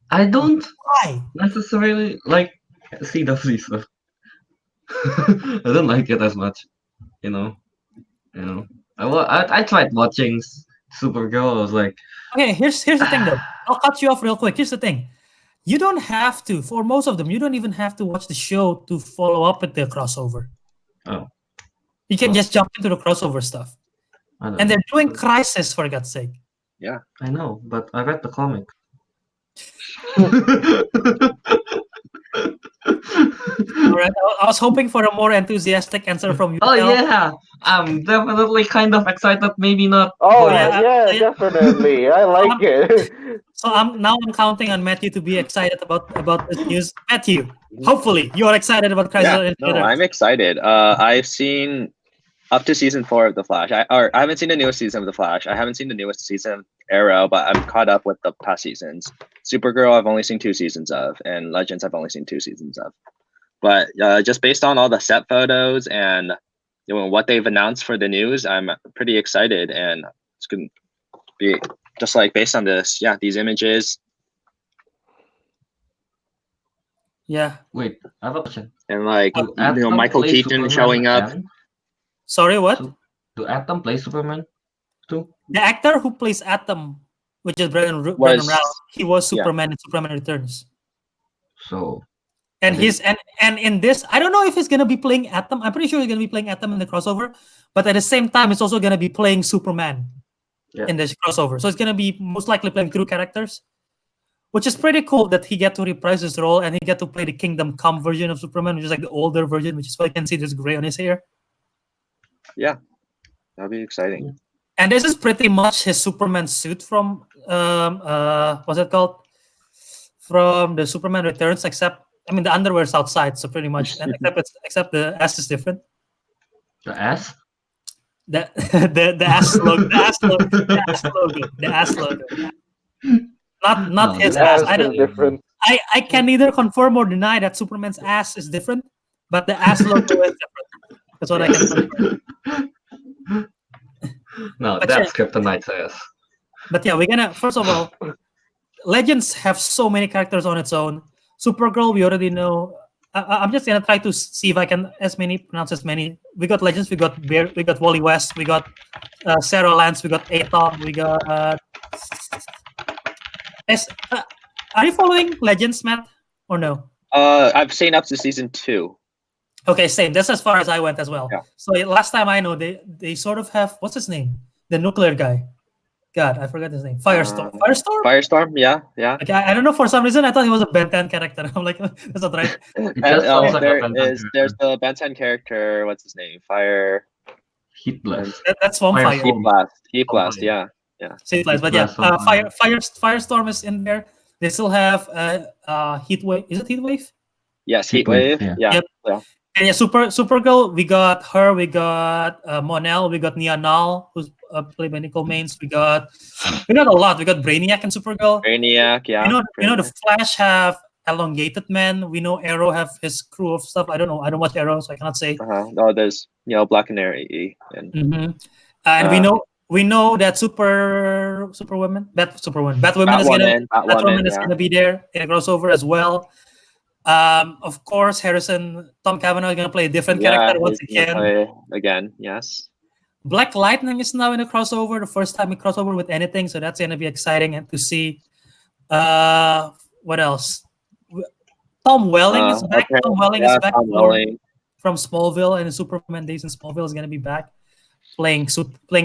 I don't Why? necessarily like CW stuff. I don't like it as much. You know. I tried watching Supergirl. I was like, Okay, here's the thing though. I'll cut you off real quick. Here's the thing. You don't have to, for most of them, you don't even have to watch the show to follow up with the crossover. oh, You can Well, just jump into the crossover stuff. I don't And know. they're doing Crisis, for God's sake. I know, but I read the comic. All right. I was hoping for a more enthusiastic answer from you. Oh Kel. yeah, I'm definitely kind of excited. Maybe not. Oh yeah, for- yeah, yeah. definitely. I like it. So I'm counting on Matthew to be excited about this news. Matthew, hopefully you are excited about Crisis Yeah, on Infinite no, Earths. I'm excited. I've seen up to season 4 of The Flash. I haven't seen the newest season of The Flash. I haven't seen the newest season of Arrow, but I'm caught up with the past seasons. Supergirl, I've only seen 2 seasons of, and Legends, I've only seen 2 seasons of. But just based on all the set photos and what they've announced for the news, I'm pretty excited, and it's gonna be just like based on this. Yeah, these images Yeah. Wait, I have a question. and like Do Atom Michael play Keaton Superman showing up. again? Sorry, what? Do Atom play Superman too? The actor who plays Atom, which is Brendan Was- Routh, he was yeah. Superman in Superman Returns. So And Okay. he's and in this, I don't know if he's gonna be playing Atom. I'm pretty sure he's gonna be playing Atom in the crossover, but at the same time, it's also gonna be playing Superman in this crossover. So it's gonna be most likely playing 2 characters, which is pretty cool that he get to reprise his role and he get to play the Kingdom Come version of Superman, which is like the older version, which is why you can see this gray on his hair. Yeah, that'd be exciting. And this is pretty much his Superman suit from what's it called? From the Superman Returns, except I mean the underwear's outside, so pretty much, and except the ass is different. the ass. The the ass logo, the ass logo. Not No, his the ass. Ass I is don't. different. I can neither confirm or deny that Superman's ass is different, but the ass logo is different. That's what I can confirm. No, But that's Kryptonite's ass. But yeah, we're gonna first of all, Legends have so many characters on its own. Supergirl, we already know. I'm just gonna try to see if I can pronounce as many. We got Legends, we got Bear, we got Wally West, we got Sarah Lance, we got Atom, we got. Are you following Legends, Matt, or no? I've seen up to season 2. Okay, same. That's as far as I went as well. Yeah. So last time I know, they sort of have what's his name? The nuclear guy. God, I forgot his name. Firestorm. Firestorm. Firestorm, yeah. Okay, I don't know, for some reason I thought he was a Ben 10 character. I'm like, that's not right. It And just sounds like a Ben 10 there's character. the Ben 10 character. What's his name? Fire. Heat blast. That's Vampire. Firestorm. Heat blast. Yeah. Same place, but yeah, Blast Firestorm is in there. They still have Heat Wave. Is it Heat Wave? Yes, Heatwave, Heatwave. yeah. Yeah. Yep. And yeah, Supergirl. We got her. We got Monel. We got Nia Nal, who's played by Nicole Maines. We got a lot. We got Brainiac and Supergirl. Brainiac. Yeah. You know, the Flash have Elongated Man. We know Arrow have his crew of stuff. I don't know. I don't watch Arrow, so I cannot say. Oh, there's Black Canary and And we know that Batwoman Batwoman is gonna be there in a crossover as well. Of course, Tom Cavanaugh is gonna play a different character once again. Again, yes. Black Lightning is now in a crossover, the first time we crossover with anything, so that's gonna be exciting and to see. What else? Tom Welling is back. Okay. Tom Welling is back Welling. from Smallville, and Superman Days in Smallville is gonna be back playing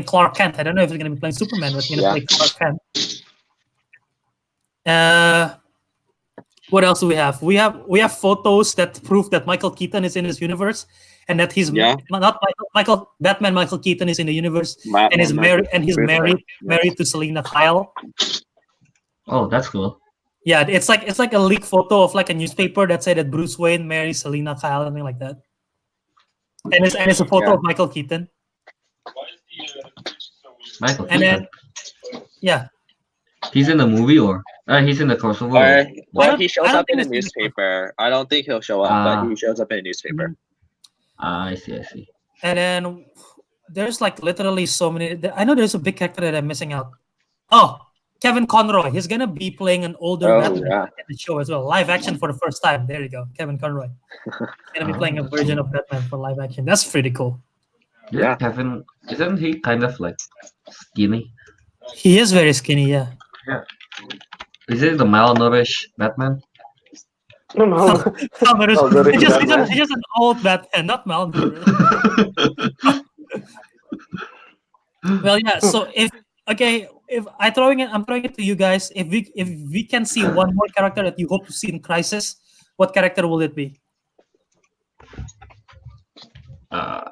Clark Kent. I don't know if he's gonna be playing Superman, but he's gonna play Clark Kent. What else do we have? We have photos that prove that Michael Keaton is in this universe, and that he's not Batman. Michael Keaton is in the universe, and is married, married to Selena Kyle. Oh, that's cool. Yeah, it's like a leak photo of like a newspaper that said that Bruce Wayne marries Selena Kyle, something like that. And it's a photo of Michael Keaton. Michael And Keaton. then, yeah, He's in the movie or he's in the crossover. Well, he shows I don't up in a think it's in the newspaper. I don't think he'll show up, but he shows up in a newspaper. I see. and then there's like literally so many. I know there's a big character that I'm missing out. Oh, Kevin Conroy. He's gonna be playing an older Batman in the show as well. Live action for the first time. There you go, Kevin Conroy. He's gonna be playing a version of Batman for live action. That's pretty cool. Yeah, Kevin, isn't he kind of like skinny? He is very skinny. Yeah. Yeah. Is it the malnourished Batman? Malnourished. He's just an old Batman, not malnourished. Well, yeah. So if I'm throwing it to you guys. If we can see one more character that you hope to see in Crisis, what character will it be? Uh,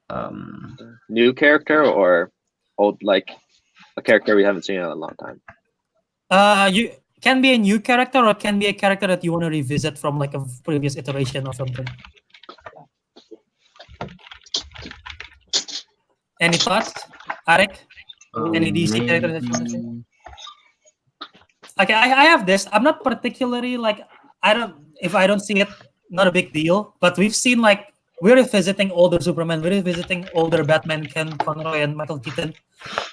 um, New character or old, like a character we haven't seen in a long time? You can be a new character or it can be a character that you want to revisit from like a previous iteration or something. Any thoughts, Ariq? Any DC character that you want to see? maybe- Okay, I have this. I'm not particularly like if I don't see it, not a big deal. But we've seen like we're revisiting older Superman, we're revisiting older Batman, Ken Conroy and Michael Keaton.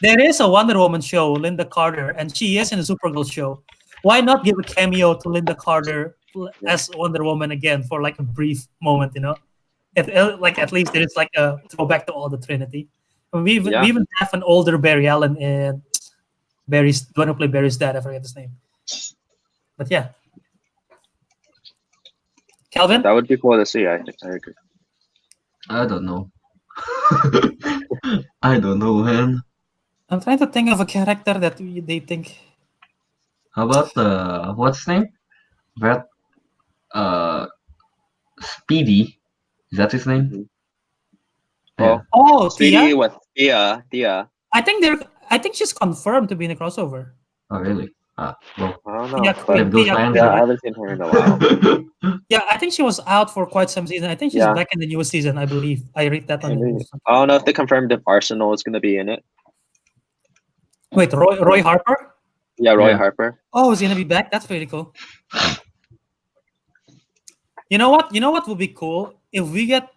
There is a Wonder Woman show, Linda Carter, and she is in a Supergirl show. Why not give a cameo to Linda Carter as Wonder Woman again for like a brief moment? You know, like at least there is like a throwback to all the Trinity. And we even have an older Barry Allen in Barry's, the one who played Barry's dad. I forget his name. But yeah, Kelvin. That would be cool to see. I think I agree. I don't know. I don't know, man. I'm trying to think of a character that they think. How about what's his name? That Speedy. Is that his name? Well, Oh, Speedy Tia. with Tia. I think she's confirmed to be in a crossover. Oh, really? Well, I don't know. Tia, but If those Tia- lines yeah, are- I haven't seen her in a while. yeah, I think she was out for quite some season. I think she's Yeah. back in the newest season. I believe I read that on the news. I don't know if they confirmed if Arsenal is going to be in it. Wait, Roy Harper? Yeah, Roy Yeah. Harper. Oh, is he gonna be back? That's pretty cool. You know what? You know what would be cool if we get,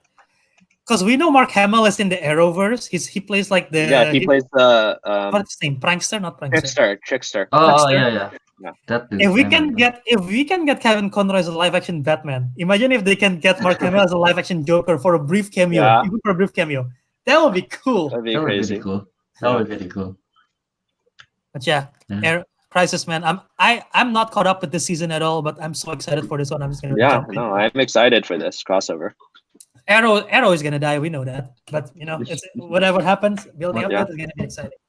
because we know Mark Hamill is in the Arrowverse. He plays like the He plays the what's his name? Prankster, not Prankster. Trickster. Oh, Trickster. yeah. Yeah. That dude, If we I can remember. get Kevin Conroy as a live action Batman, imagine if they can get Mark Hamill as a live action Joker for a brief cameo. Yeah. Even for a brief cameo, that would be cool. That'd be That would be crazy. pretty cool. That would be pretty cool. But yeah, Crisis Man. I'm not caught up with this season at all, but I'm so excited for this one. I'm just gonna Yeah, jump in. no, I'm excited for this crossover. Arrow is gonna die. We know that, but you know, it's whatever happens, building up Yeah. to it is gonna be exciting.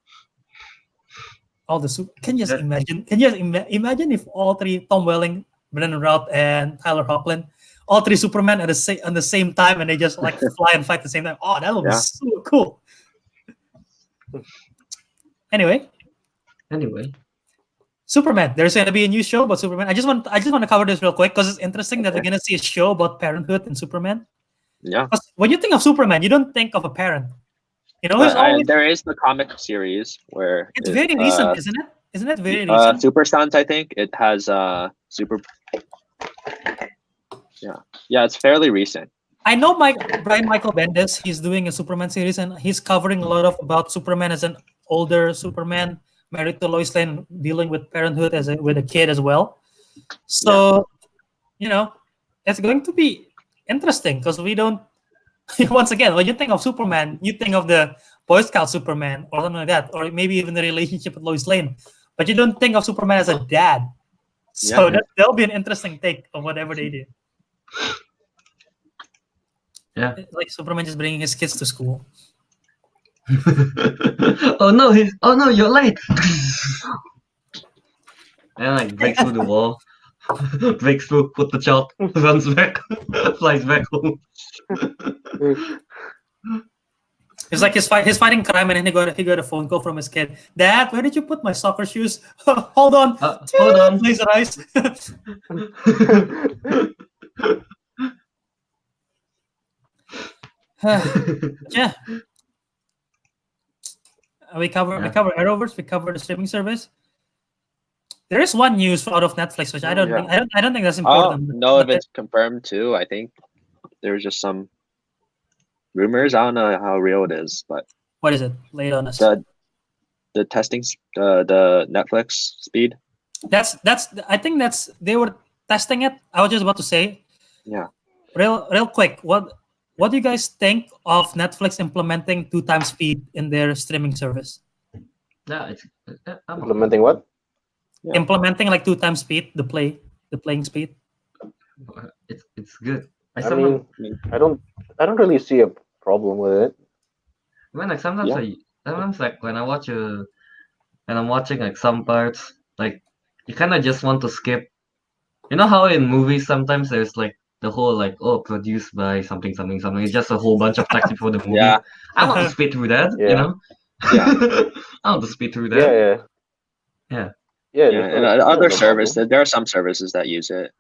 All the can you just imagine? Can you just imagine if all three, Tom Welling, Brennan Routh, and Tyler Hoechlin, all three Superman at the same time, and they just like fly and fight at the same time? Oh, that would be so cool. Anyway, Superman. There's gonna be a new show about Superman. I just want to cover this real quick because it's interesting that we're gonna see a show about parenthood and Superman. Yeah. 'Cause when you think of Superman, you don't think of a parent. You know, it's always There is the comic series where it's very recent, isn't it? Isn't it very recent? Super Sons, I think it has super. Yeah, it's fairly recent. I know Brian Michael Bendis. He's doing a Superman series, and he's covering a lot of about Superman as an older Superman, married to Lois Lane, dealing with parenthood with a kid as well. So, you know, it's going to be interesting because we don't. Once again, when you think of Superman, you think of the Boy Scout Superman or something like that, or maybe even the relationship with Lois Lane, but you don't think of Superman as a dad. So that'll be an interesting take of whatever they do. Yeah. Like Superman just bringing his kids to school. Oh no, you're late. And like breaks through the wall, breaks through, put the child, runs back, flies back home. It's like he's fighting crime, and then he got a phone call from his kid. Dad, where did you put my soccer shoes? Hold on, Hold on. laser eyes. Yeah. We cover Arrowverse. We cover the streaming service. There is one news out of Netflix, which I don't think that's important. No, if it's confirmed too. I think there's just some rumors. I don't know how real it is, but what is it? Lay it on us. The testing, the Netflix speed. I think they were testing it. I was just about to say. Yeah. Real quick. What do you guys think of Netflix implementing 2x speed in their streaming service? Yeah, I'm Implementing what? Yeah. Implementing like 2x speed, the playing speed. It's good. I don't really see a problem with it. I mean, like sometimes like when I'm watching like some parts, like you kind of just want to skip You know how in movies sometimes there's like the whole like produced by something something something. It's just a whole bunch of text before the movie. Yeah, I want to speed through that. You Yeah. know. Yeah. I want to speed through Yeah, that. yeah, Yeah. yeah. yeah. And There's other no services, problem. there are some services that use it.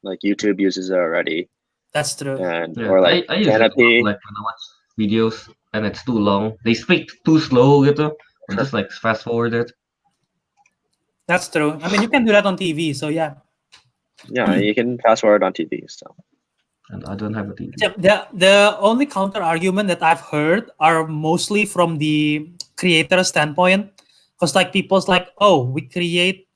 Like YouTube uses it already, That's true. and Yeah. or like I use it Canopy. like when I watch videos and it's too long. They speak too slow gitu. I just like fast forward it. That's true. I mean, you can do that on TV. So yeah. Yeah, you can fast forward on TV. So And I don't have a TV. The only counter argument that I've heard are mostly from the creator standpoint, because like people's like, oh, we create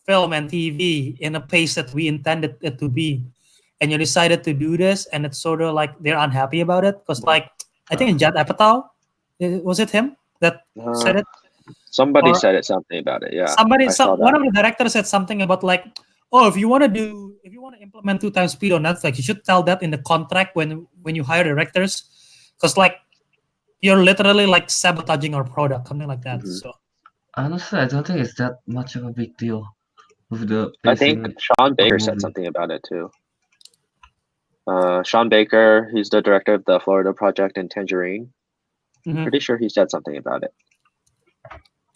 film and TV in a pace that we intended it to be, and you decided to do this, and it's sort of like they're unhappy about it, because like I think in Judd Apatow, was it him that said it? somebody Or said it something about it. Yeah, somebody, I saw one that. of the directors said something about like, oh, if you want to implement 2 times speed on Netflix, you should tell that in the contract when you hire directors, because like you're literally like sabotaging our product, something like that. Mhm. So Honestly, I don't think it's that much of a big deal with the I think pacing Sean of the Baker said movie. something about it too. Sean Baker, he's the director of the Florida Project and Tangerine. mhm. Pretty sure he said something about it.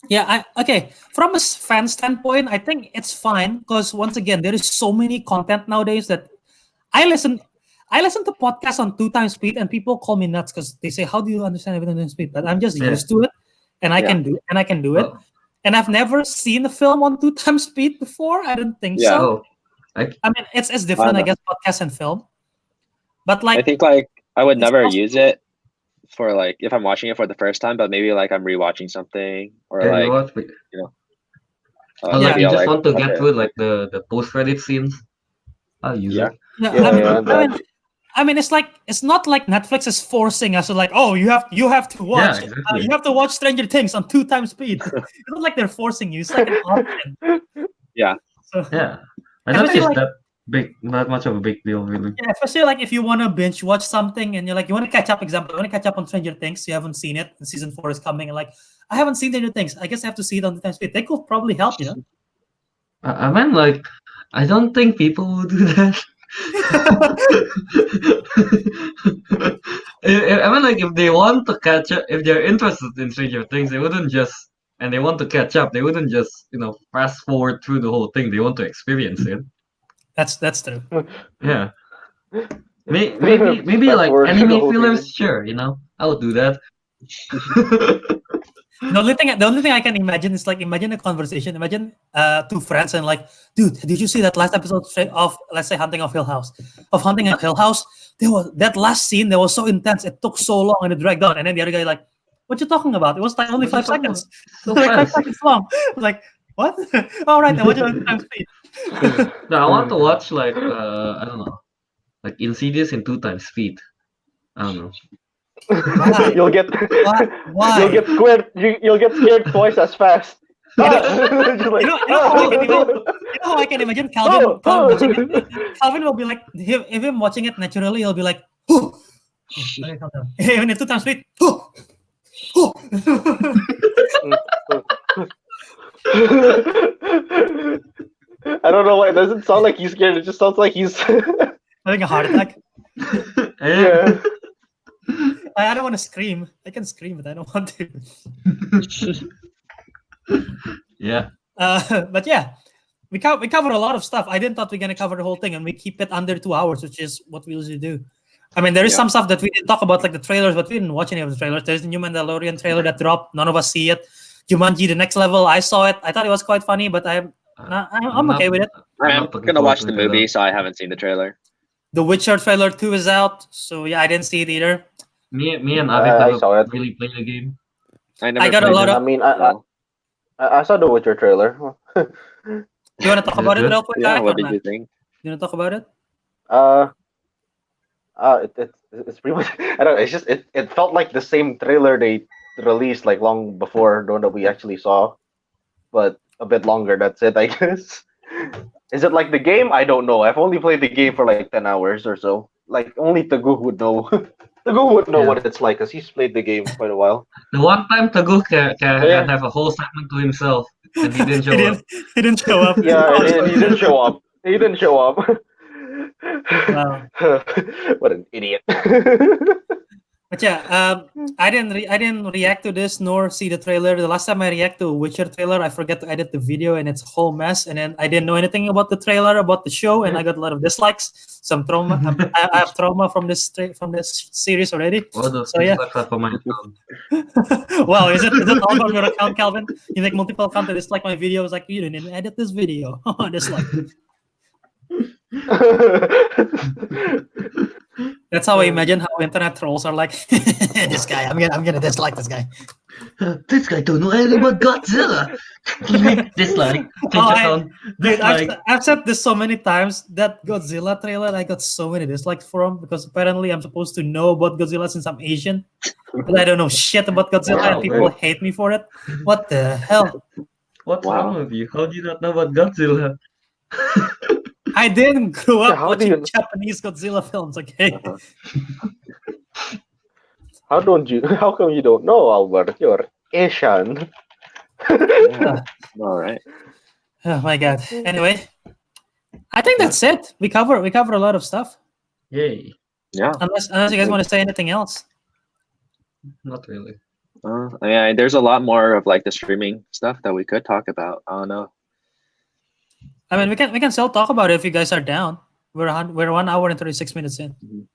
Yeah, okay. From a fan standpoint, I think it's fine, because once again, there is so many content nowadays that I listen. I listen to podcasts on 2 times speed, and people call me nuts because they say, "How do you understand everything on speed?" But I'm just Yeah. used to it, and I Yeah. can do it. Oh, And I've never seen a film on 2 times speed before. I don't think Yeah. so. oh, I mean, it's different, I know. guess, podcast and film. But I like, think like I would it's never possible. use it for like if I'm watching it for the first time, but maybe like I'm rewatching something or yeah, like you watch, or like maybe you I'll just like want to watch get it. through like the post credit scenes. I'll use Yeah. it. Yeah, Yeah, yeah. I mean, it's like it's not like Netflix is forcing us to like, oh, you have to watch, Yeah, exactly. you have to watch Stranger Things on 2 times speed. It's not like they're forcing you. It's like an option. Yeah. So, Yeah, I don't especially think it's like, that much of a big deal, really. yeah, especially like if you want to binge watch something and you're like, you want to catch up. Example, you want to catch up on Stranger Things. You haven't seen it, and season 4 is coming, and like, I haven't seen Stranger Things. I guess I have to see it on 2 times speed. They could probably help, you know. I mean, like, I don't think people will do that. I mean, like, if they want to catch up, if they're interested in Stranger Things, they wouldn't just, and they want to catch up, they wouldn't just, fast forward through the whole thing. They want to experience it. That's true. Yeah. Maybe Fast like forward to the anime whole fillers, thing. sure, I would do that. The only thing I can imagine is like, imagine a conversation. Imagine 2 friends and like, dude, did you see that last episode of, let's say, Hunting of Hill House? Of Hunting of Hill House, there was that last scene that was so intense. It took so long and it dragged on. And then the other guy like, what you talking about? It was like only What you 5 talking seconds. So Like 5 fast. seconds long. I was like, what? All right, I watch it on 2 times speed. No, I want to watch like I don't know, like Insidious in 2 times speed. I don't know. Why? You'll get Why? you'll get scared. You'll get scared twice as fast. Just like, You know how I can imagine Calvin watching it? Calvin will be like, if him watching it naturally, he'll be like, oh. Okay, calm down. Even in 2 times speed, oh. Oh. I don't know why. It doesn't sound like he's scared. It just sounds like he's. Having a heart attack. Yeah. I don't want to scream. I can scream, but I don't want to. Yeah. But yeah, we cover a lot of stuff. I didn't thought we are gonna cover the whole thing, and we keep it under 2 hours, which is what we usually do. I mean, there is Yeah. some stuff that we didn't talk about, like the trailers, but we didn't watch any of the trailers. There's the new Mandalorian trailer that dropped. None of us see it. Jumanji: The Next Level. I saw it. I thought it was quite funny, but I'm okay with it. I'm not looking gonna watch forward the to it, movie, though. so I haven't seen the trailer. The Witcher trailer 2 is out, so yeah, I didn't see it either. Me and I Avic never saw it. really played the game. I never I got a played lot it, I of. mean, so- I saw the Witcher trailer. You want to talk Is it about it good? real quick? yeah. Ike, What or did not? you think? You want to talk about it? It's pretty much. I don't know. It's just it felt like the same trailer they released like long before the one that we actually saw, but a bit longer. That's it, I guess. Is it like the game? I don't know. I've only played the game for like 10 hours or so. Like only Teguh would know. Teguh would know Yeah. what it's like because he's played the game quite a while. The one time Teguh can Yeah. have a whole segment to himself, and he didn't show He up. didn't show up. Yeah, Oh, and he didn't show up. He didn't show up. Wow. What an idiot. But yeah, I didn't react to this nor see the trailer. The last time I react to a Witcher trailer, I forgot to edit the video, and it's a whole mess. And then I didn't know anything about the trailer, about the show, and I got a lot of dislikes. Some trauma. I have trauma from this series already. All those So yeah. dislikes are for my account. Wow, is it all from your account, Calvin? You make multiple accounts to dislike my video. It's like you didn't even edit this video. Dislike. That's how I imagine how internet trolls are like. This guy, I'm gonna dislike this guy. This guy don't know anything about Godzilla. Dislike. Change account. Dude, Dislike. I've said this so many times. That Godzilla trailer, I got so many dislikes from because apparently I'm supposed to know about Godzilla since I'm Asian, but I don't know shit about Godzilla, and people hate me for it. What the hell? What's wrong with you? How do you not know about Godzilla? I didn't grow up how do watching you- Japanese Godzilla films. Okay. How come you don't know, Albert? You're Asian. Yeah. All right. Oh my god. Anyway, I think that's it. We cover a lot of stuff. Yay. Yeah. Unless you guys want to say anything else. Not really. Yeah. There's a lot more of like the streaming stuff that we could talk about. I don't know. I mean, we can still talk about it if you guys are down. We're 1 hour and 36 minutes in. Mhm.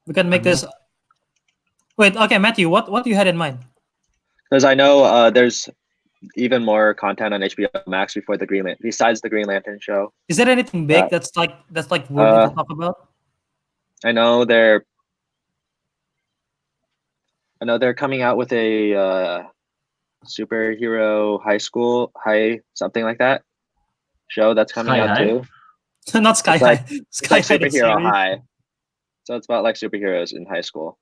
We can make this. Wait, okay, Matthew, what you had in mind? Because I know there's even more content on HBO Max besides the Green Lantern show. Is there anything big that's like worthy to talk about? I know they're coming out with a superhero high something like that show that's coming Sky out High? too. Not Sky It's High. like- Sky It's like High. the superhero series. high. So it's about like superheroes in high school,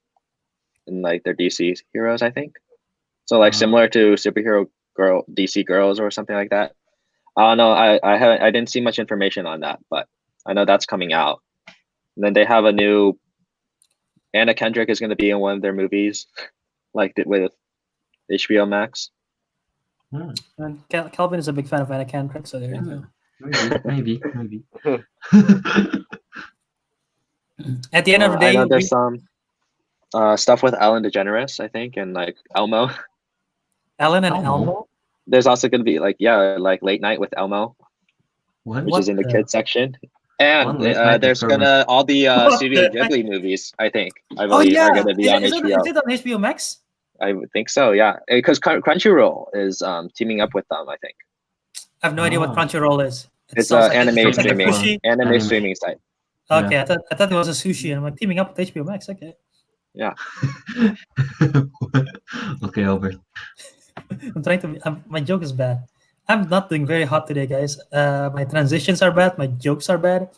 and like they're DC heroes, I think. So like similar to DC girls or something like that. I don't know. I didn't see much information on that, but I know that's coming out. And then they have a new Anna Kendrick is going to be in one of their movies, like with HBO Max. And Kelvin is a big fan of Anna Kendrick, so there you go. Maybe. At the end of the day, I know there's some stuff with Ellen DeGeneres, I think, and like Elmo. Ellen and Elmo? Elmo. There's also going to be like late night with Elmo, What? which What is in the the- kids section. And One late night there's experiment. gonna all the What Studio the heck? Ghibli movies, I Oh believe, yeah, are gonna be on is HBO. it on HBO Max? I would think so, yeah. Because Crunchyroll is teaming up with them, I think. I have no idea what Ah. Crunchyroll is. It It's sounds an like anime it sounds like a streaming sushi. anime streaming site. Okay, I thought it was a sushi, and I'm like teaming up with HBO Max. Okay, Okay, Albert. I'm trying to. My joke is bad. I'm not doing very hot today, guys. My transitions are bad. My jokes are bad.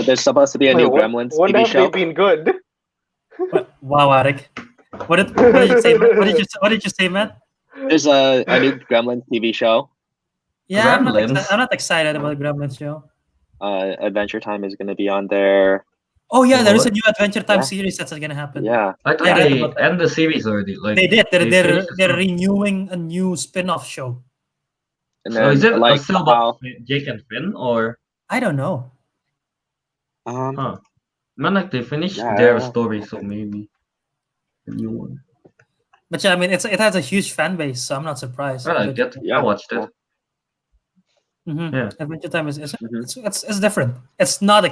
There's supposed to be a new Gremlins When TV have show. they been good? Wow, Ariq. What did you say? Man? What did you say, man? There's a new Gremlins TV show. Yeah, Gremlins? I'm not excited about the Gremlins show. Adventure Time is gonna be on there. Oh yeah, there is a What? new Adventure Time Yeah. series that's gonna happen. Yeah. I thought Yeah, they but- end the series already. Like They did. finished the They're show. renewing a new spin-off show. And So then is it like still how about Jake and Finn or? I don't know. Huh. Man, like they finished Yeah, I their don't know. story, so maybe a new one. But yeah, I mean, it has a huge fan base, so I'm not surprised. Well, I get. Yeah. I watched it. Mhm. Yeah. Adventure Time is Mhm. it's different. It's not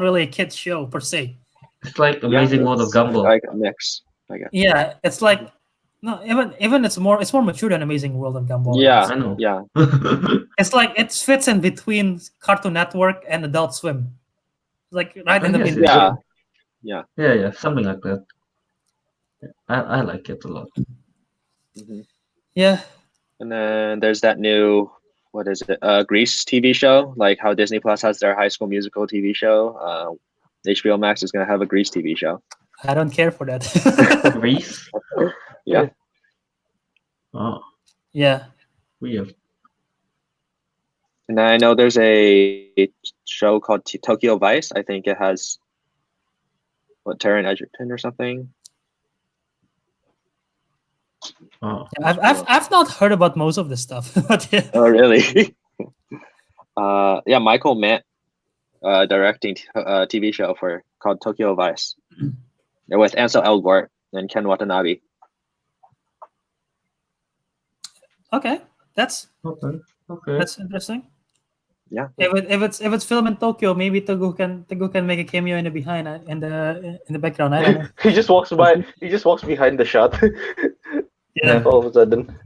really a kids show per se. It's like Amazing World of it's Gumball. like a mix, I guess. Yeah, it's like no, even it's more mature than Amazing World of Gumball. Yeah. I know. Yeah. It's like it fits in between Cartoon Network and Adult Swim. Like right in the I guess middle. Yeah. Yeah, something like that. I like it a lot. hmm Yeah. And then there's that new, what is it? Grease TV show, like how Disney Plus has their High School Musical TV show. HBO Max is gonna have a Grease TV show. I don't care for that. Grease? Yeah. Oh, Yeah. weird. And I know there's a show called Tokyo Vice. I think it has Taron Egerton or something. Oh, I've not heard about most of this stuff. But yeah. Oh, really? Yeah, Michael Mann, directing TV show called Tokyo Vice, with Ansel Elgort and Ken Watanabe. Okay, that's Okay. Okay. that's interesting. Yeah. If it's filmed in Tokyo, maybe Teguh can make a cameo in the behind in the background. I don't know. He just walks by. He just walks behind the shot. Yeah. All of a sudden.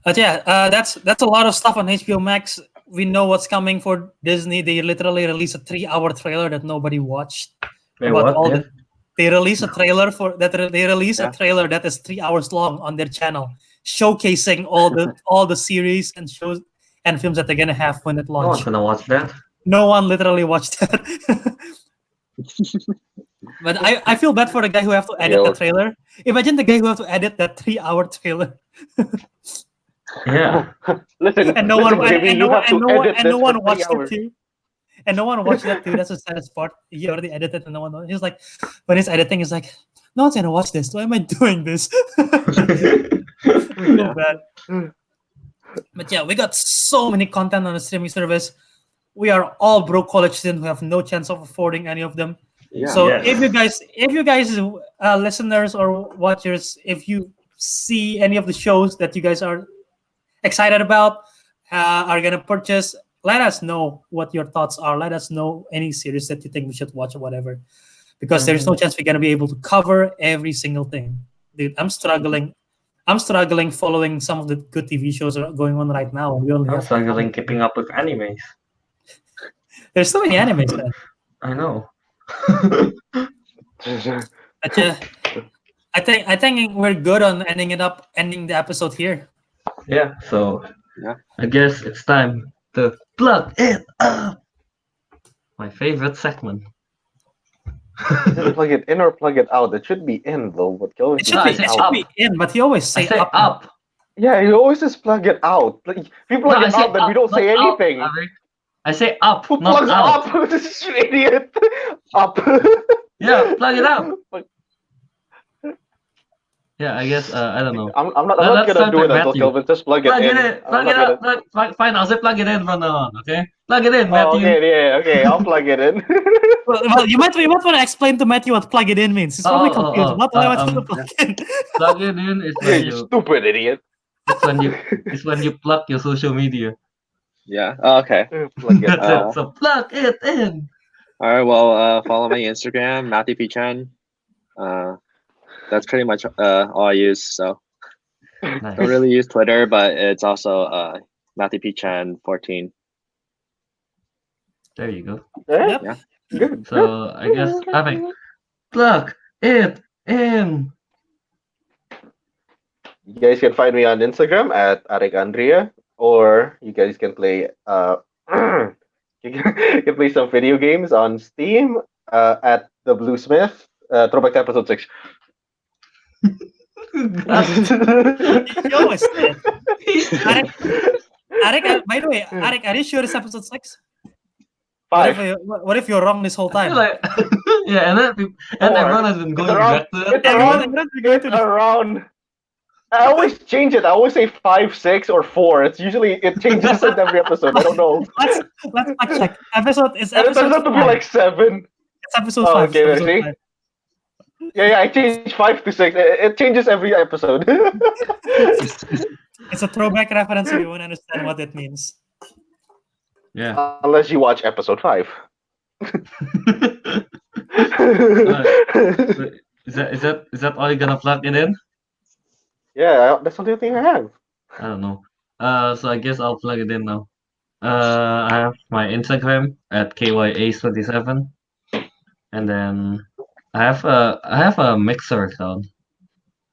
But yeah, that's a lot of stuff on HBO Max. We know what's coming for Disney. They literally released a 3-hour trailer that nobody watched. Wait, what? Yeah. They released a trailer Yeah. a trailer that is 3 hours long on their channel, showcasing all the series and shows and films that they're gonna have when it No one's launches. gonna watch that. No one literally watched that. But I feel bad for the guy who have to edit the trailer. Imagine the guy who have to edit that 3-hour trailer. Yeah. Listen, And no one Jimmy, you have to edit and no this one for 3 watched it hours. too. And no one watched that too. That's the saddest part. He already edited and no one. He's like, when he's editing, he's like, no one's gonna watch this. Why am I doing this? Feel bad. But yeah, we got so many content on the streaming service. We are all broke college students who have no chance of affording any of them. Yeah. So Yes. if you guys listeners or watchers, if you see any of the shows that you guys are excited about, are gonna purchase, let us know what your thoughts are. Let us know any series that you think we should watch or whatever, because there's no chance we're gonna be able to cover every single thing. Dude, I'm struggling following some of the good TV shows that are going on right now. We only I'm have struggling keeping up with animes. there's so many animes, man. I know. But yeah, I think we're good on ending the episode here. Yeah. So Yeah. I guess it's time to plug it up. My favorite segment. Plug it in or plug it out. It should be in though, but Kelvin It keeps should I be, say it saying should out. up. be in, but he always I say say up. up. Yeah, you always just plug it out. Like, if you plug No, I it say out, then we up, don't say not out, anything. Ariq. I say up, Who not plugs out. up? This is an idiot. Up. Yeah, plug it up. Yeah, I guess I don't know. I'm not Let's gonna start do with it until Matthew. Kelvin just plug it Plug it in. in. I'm Plug not it gonna. up. Fine, I'll say plug it in from now on. Okay. Plug it in, Oh, Matthew. okay, yeah, okay. I'll plug it in. Well, you might want to explain to Matthew what plug it in means. He's probably confused. What do I want to plug in? Plug it in is Yeah, when you you. stupid idiot. It's when you plug your social media. Yeah. Oh, okay. Plug it That's out. it. So plug it in. All right. Well, follow my Instagram, Matthew P Chen. That's pretty much all I use. So Nice. don't really use Twitter, but it's also Matthew P Chen 14. There you go. Yeah, Yeah. good. So I guess Ariq, plug it in. You guys can find me on Instagram at Ariq Andria, or you guys can play you can play some video games on Steam at the Bluesmith. Throwback to episode 6. You always say it. Ariq, by the way, Ariq, are you sure it's episode 6? 5. What if you're wrong this whole I time? feel like, yeah, and then Four. everyone has been going around- back to it. it's around- We're going to the- Around. I always change it. I always say 5, 6, or 4. It changes in every episode. I don't know. let's fact check. And it turns out to be 5. like 7. It's episode Oh, 5. okay, It's episode ready? 5. Yeah, I change 5 to 6. It changes every episode. It's a throwback reference if you want to understand what it means. Yeah. Unless you watch episode 5. Is that all you're gonna plug it in? Yeah, that's the only thing I have. I don't know. So I guess I'll plug it in now. I have my Instagram at kyace27, and then I have a Mixer account,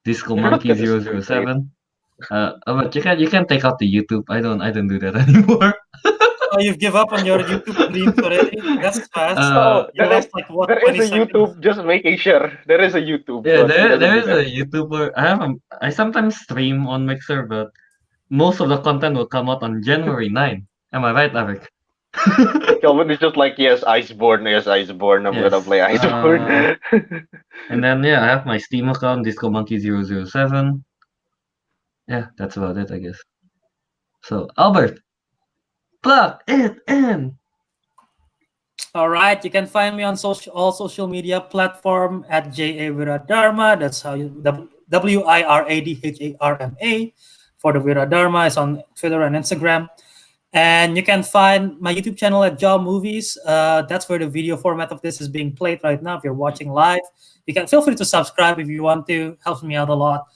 Disco You're not Monkey gonna 007. But you can take out the YouTube. I don't do that anymore. Oh, you've give up on your YouTube dreams already? That's fast. You there lost like what? There 20 is a seconds. YouTube, just making sure. There is a YouTube. Yeah, but he doesn't there do is that. a YouTuber. I sometimes stream on Mixer, but most of the content will come out on January 9. Am I right, Ariq? Kelvin is just like, yes, Iceborne, I'm gonna Yes. play Iceborne. And then yeah, I have my Steam account, Disco Monkey 007. Yeah, that's about it, I guess. So, Albert, plug it in. All right, you can find me on all social media platform at Wiradharma. That's how you Wiradharma for the Wiradharma. It's on Twitter and Instagram. And you can find my YouTube channel at Jaw Movies. That's where the video format of this is being played right now. If you're watching live, you can feel free to subscribe if you want to. Helps me out a lot.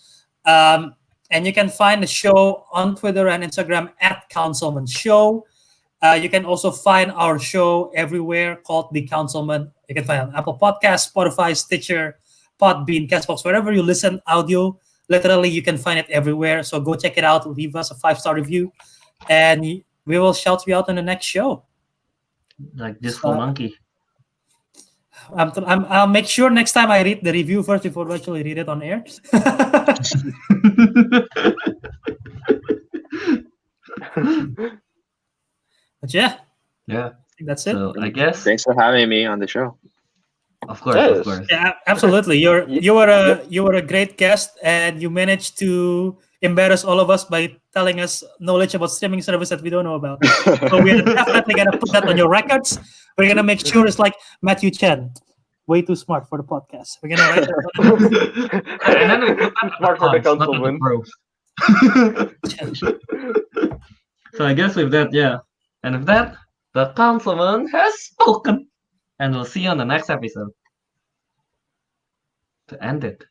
And you can find the show on Twitter and Instagram at Councilmen Show. You can also find our show everywhere called The Councilmen. You can find it on Apple Podcasts, Spotify, Stitcher, Podbean, Castbox, wherever you listen audio. Literally, you can find it everywhere. So go check it out. Leave us a 5-star review, and we will shout you out on the next show. Like this for monkey. I'll make sure next time I read the review first before I actually read it on air. But yeah, Yeah. I think that's it. So I guess, Thanks for having me on the show. of course, Yes. of course. Yeah, absolutely. You were a great guest, and you managed to embarrass all of us by telling us knowledge about streaming service that we don't know about. So we're definitely gonna put that on your records. We're gonna make sure it's like Matthew Chen, way too smart for the podcast. We're gonna write that down. And then we put that Smart for the cons, not at the councilman. pros. So I guess with that, yeah. And with that, the councilman has spoken. And we'll see you on the next episode. To end it.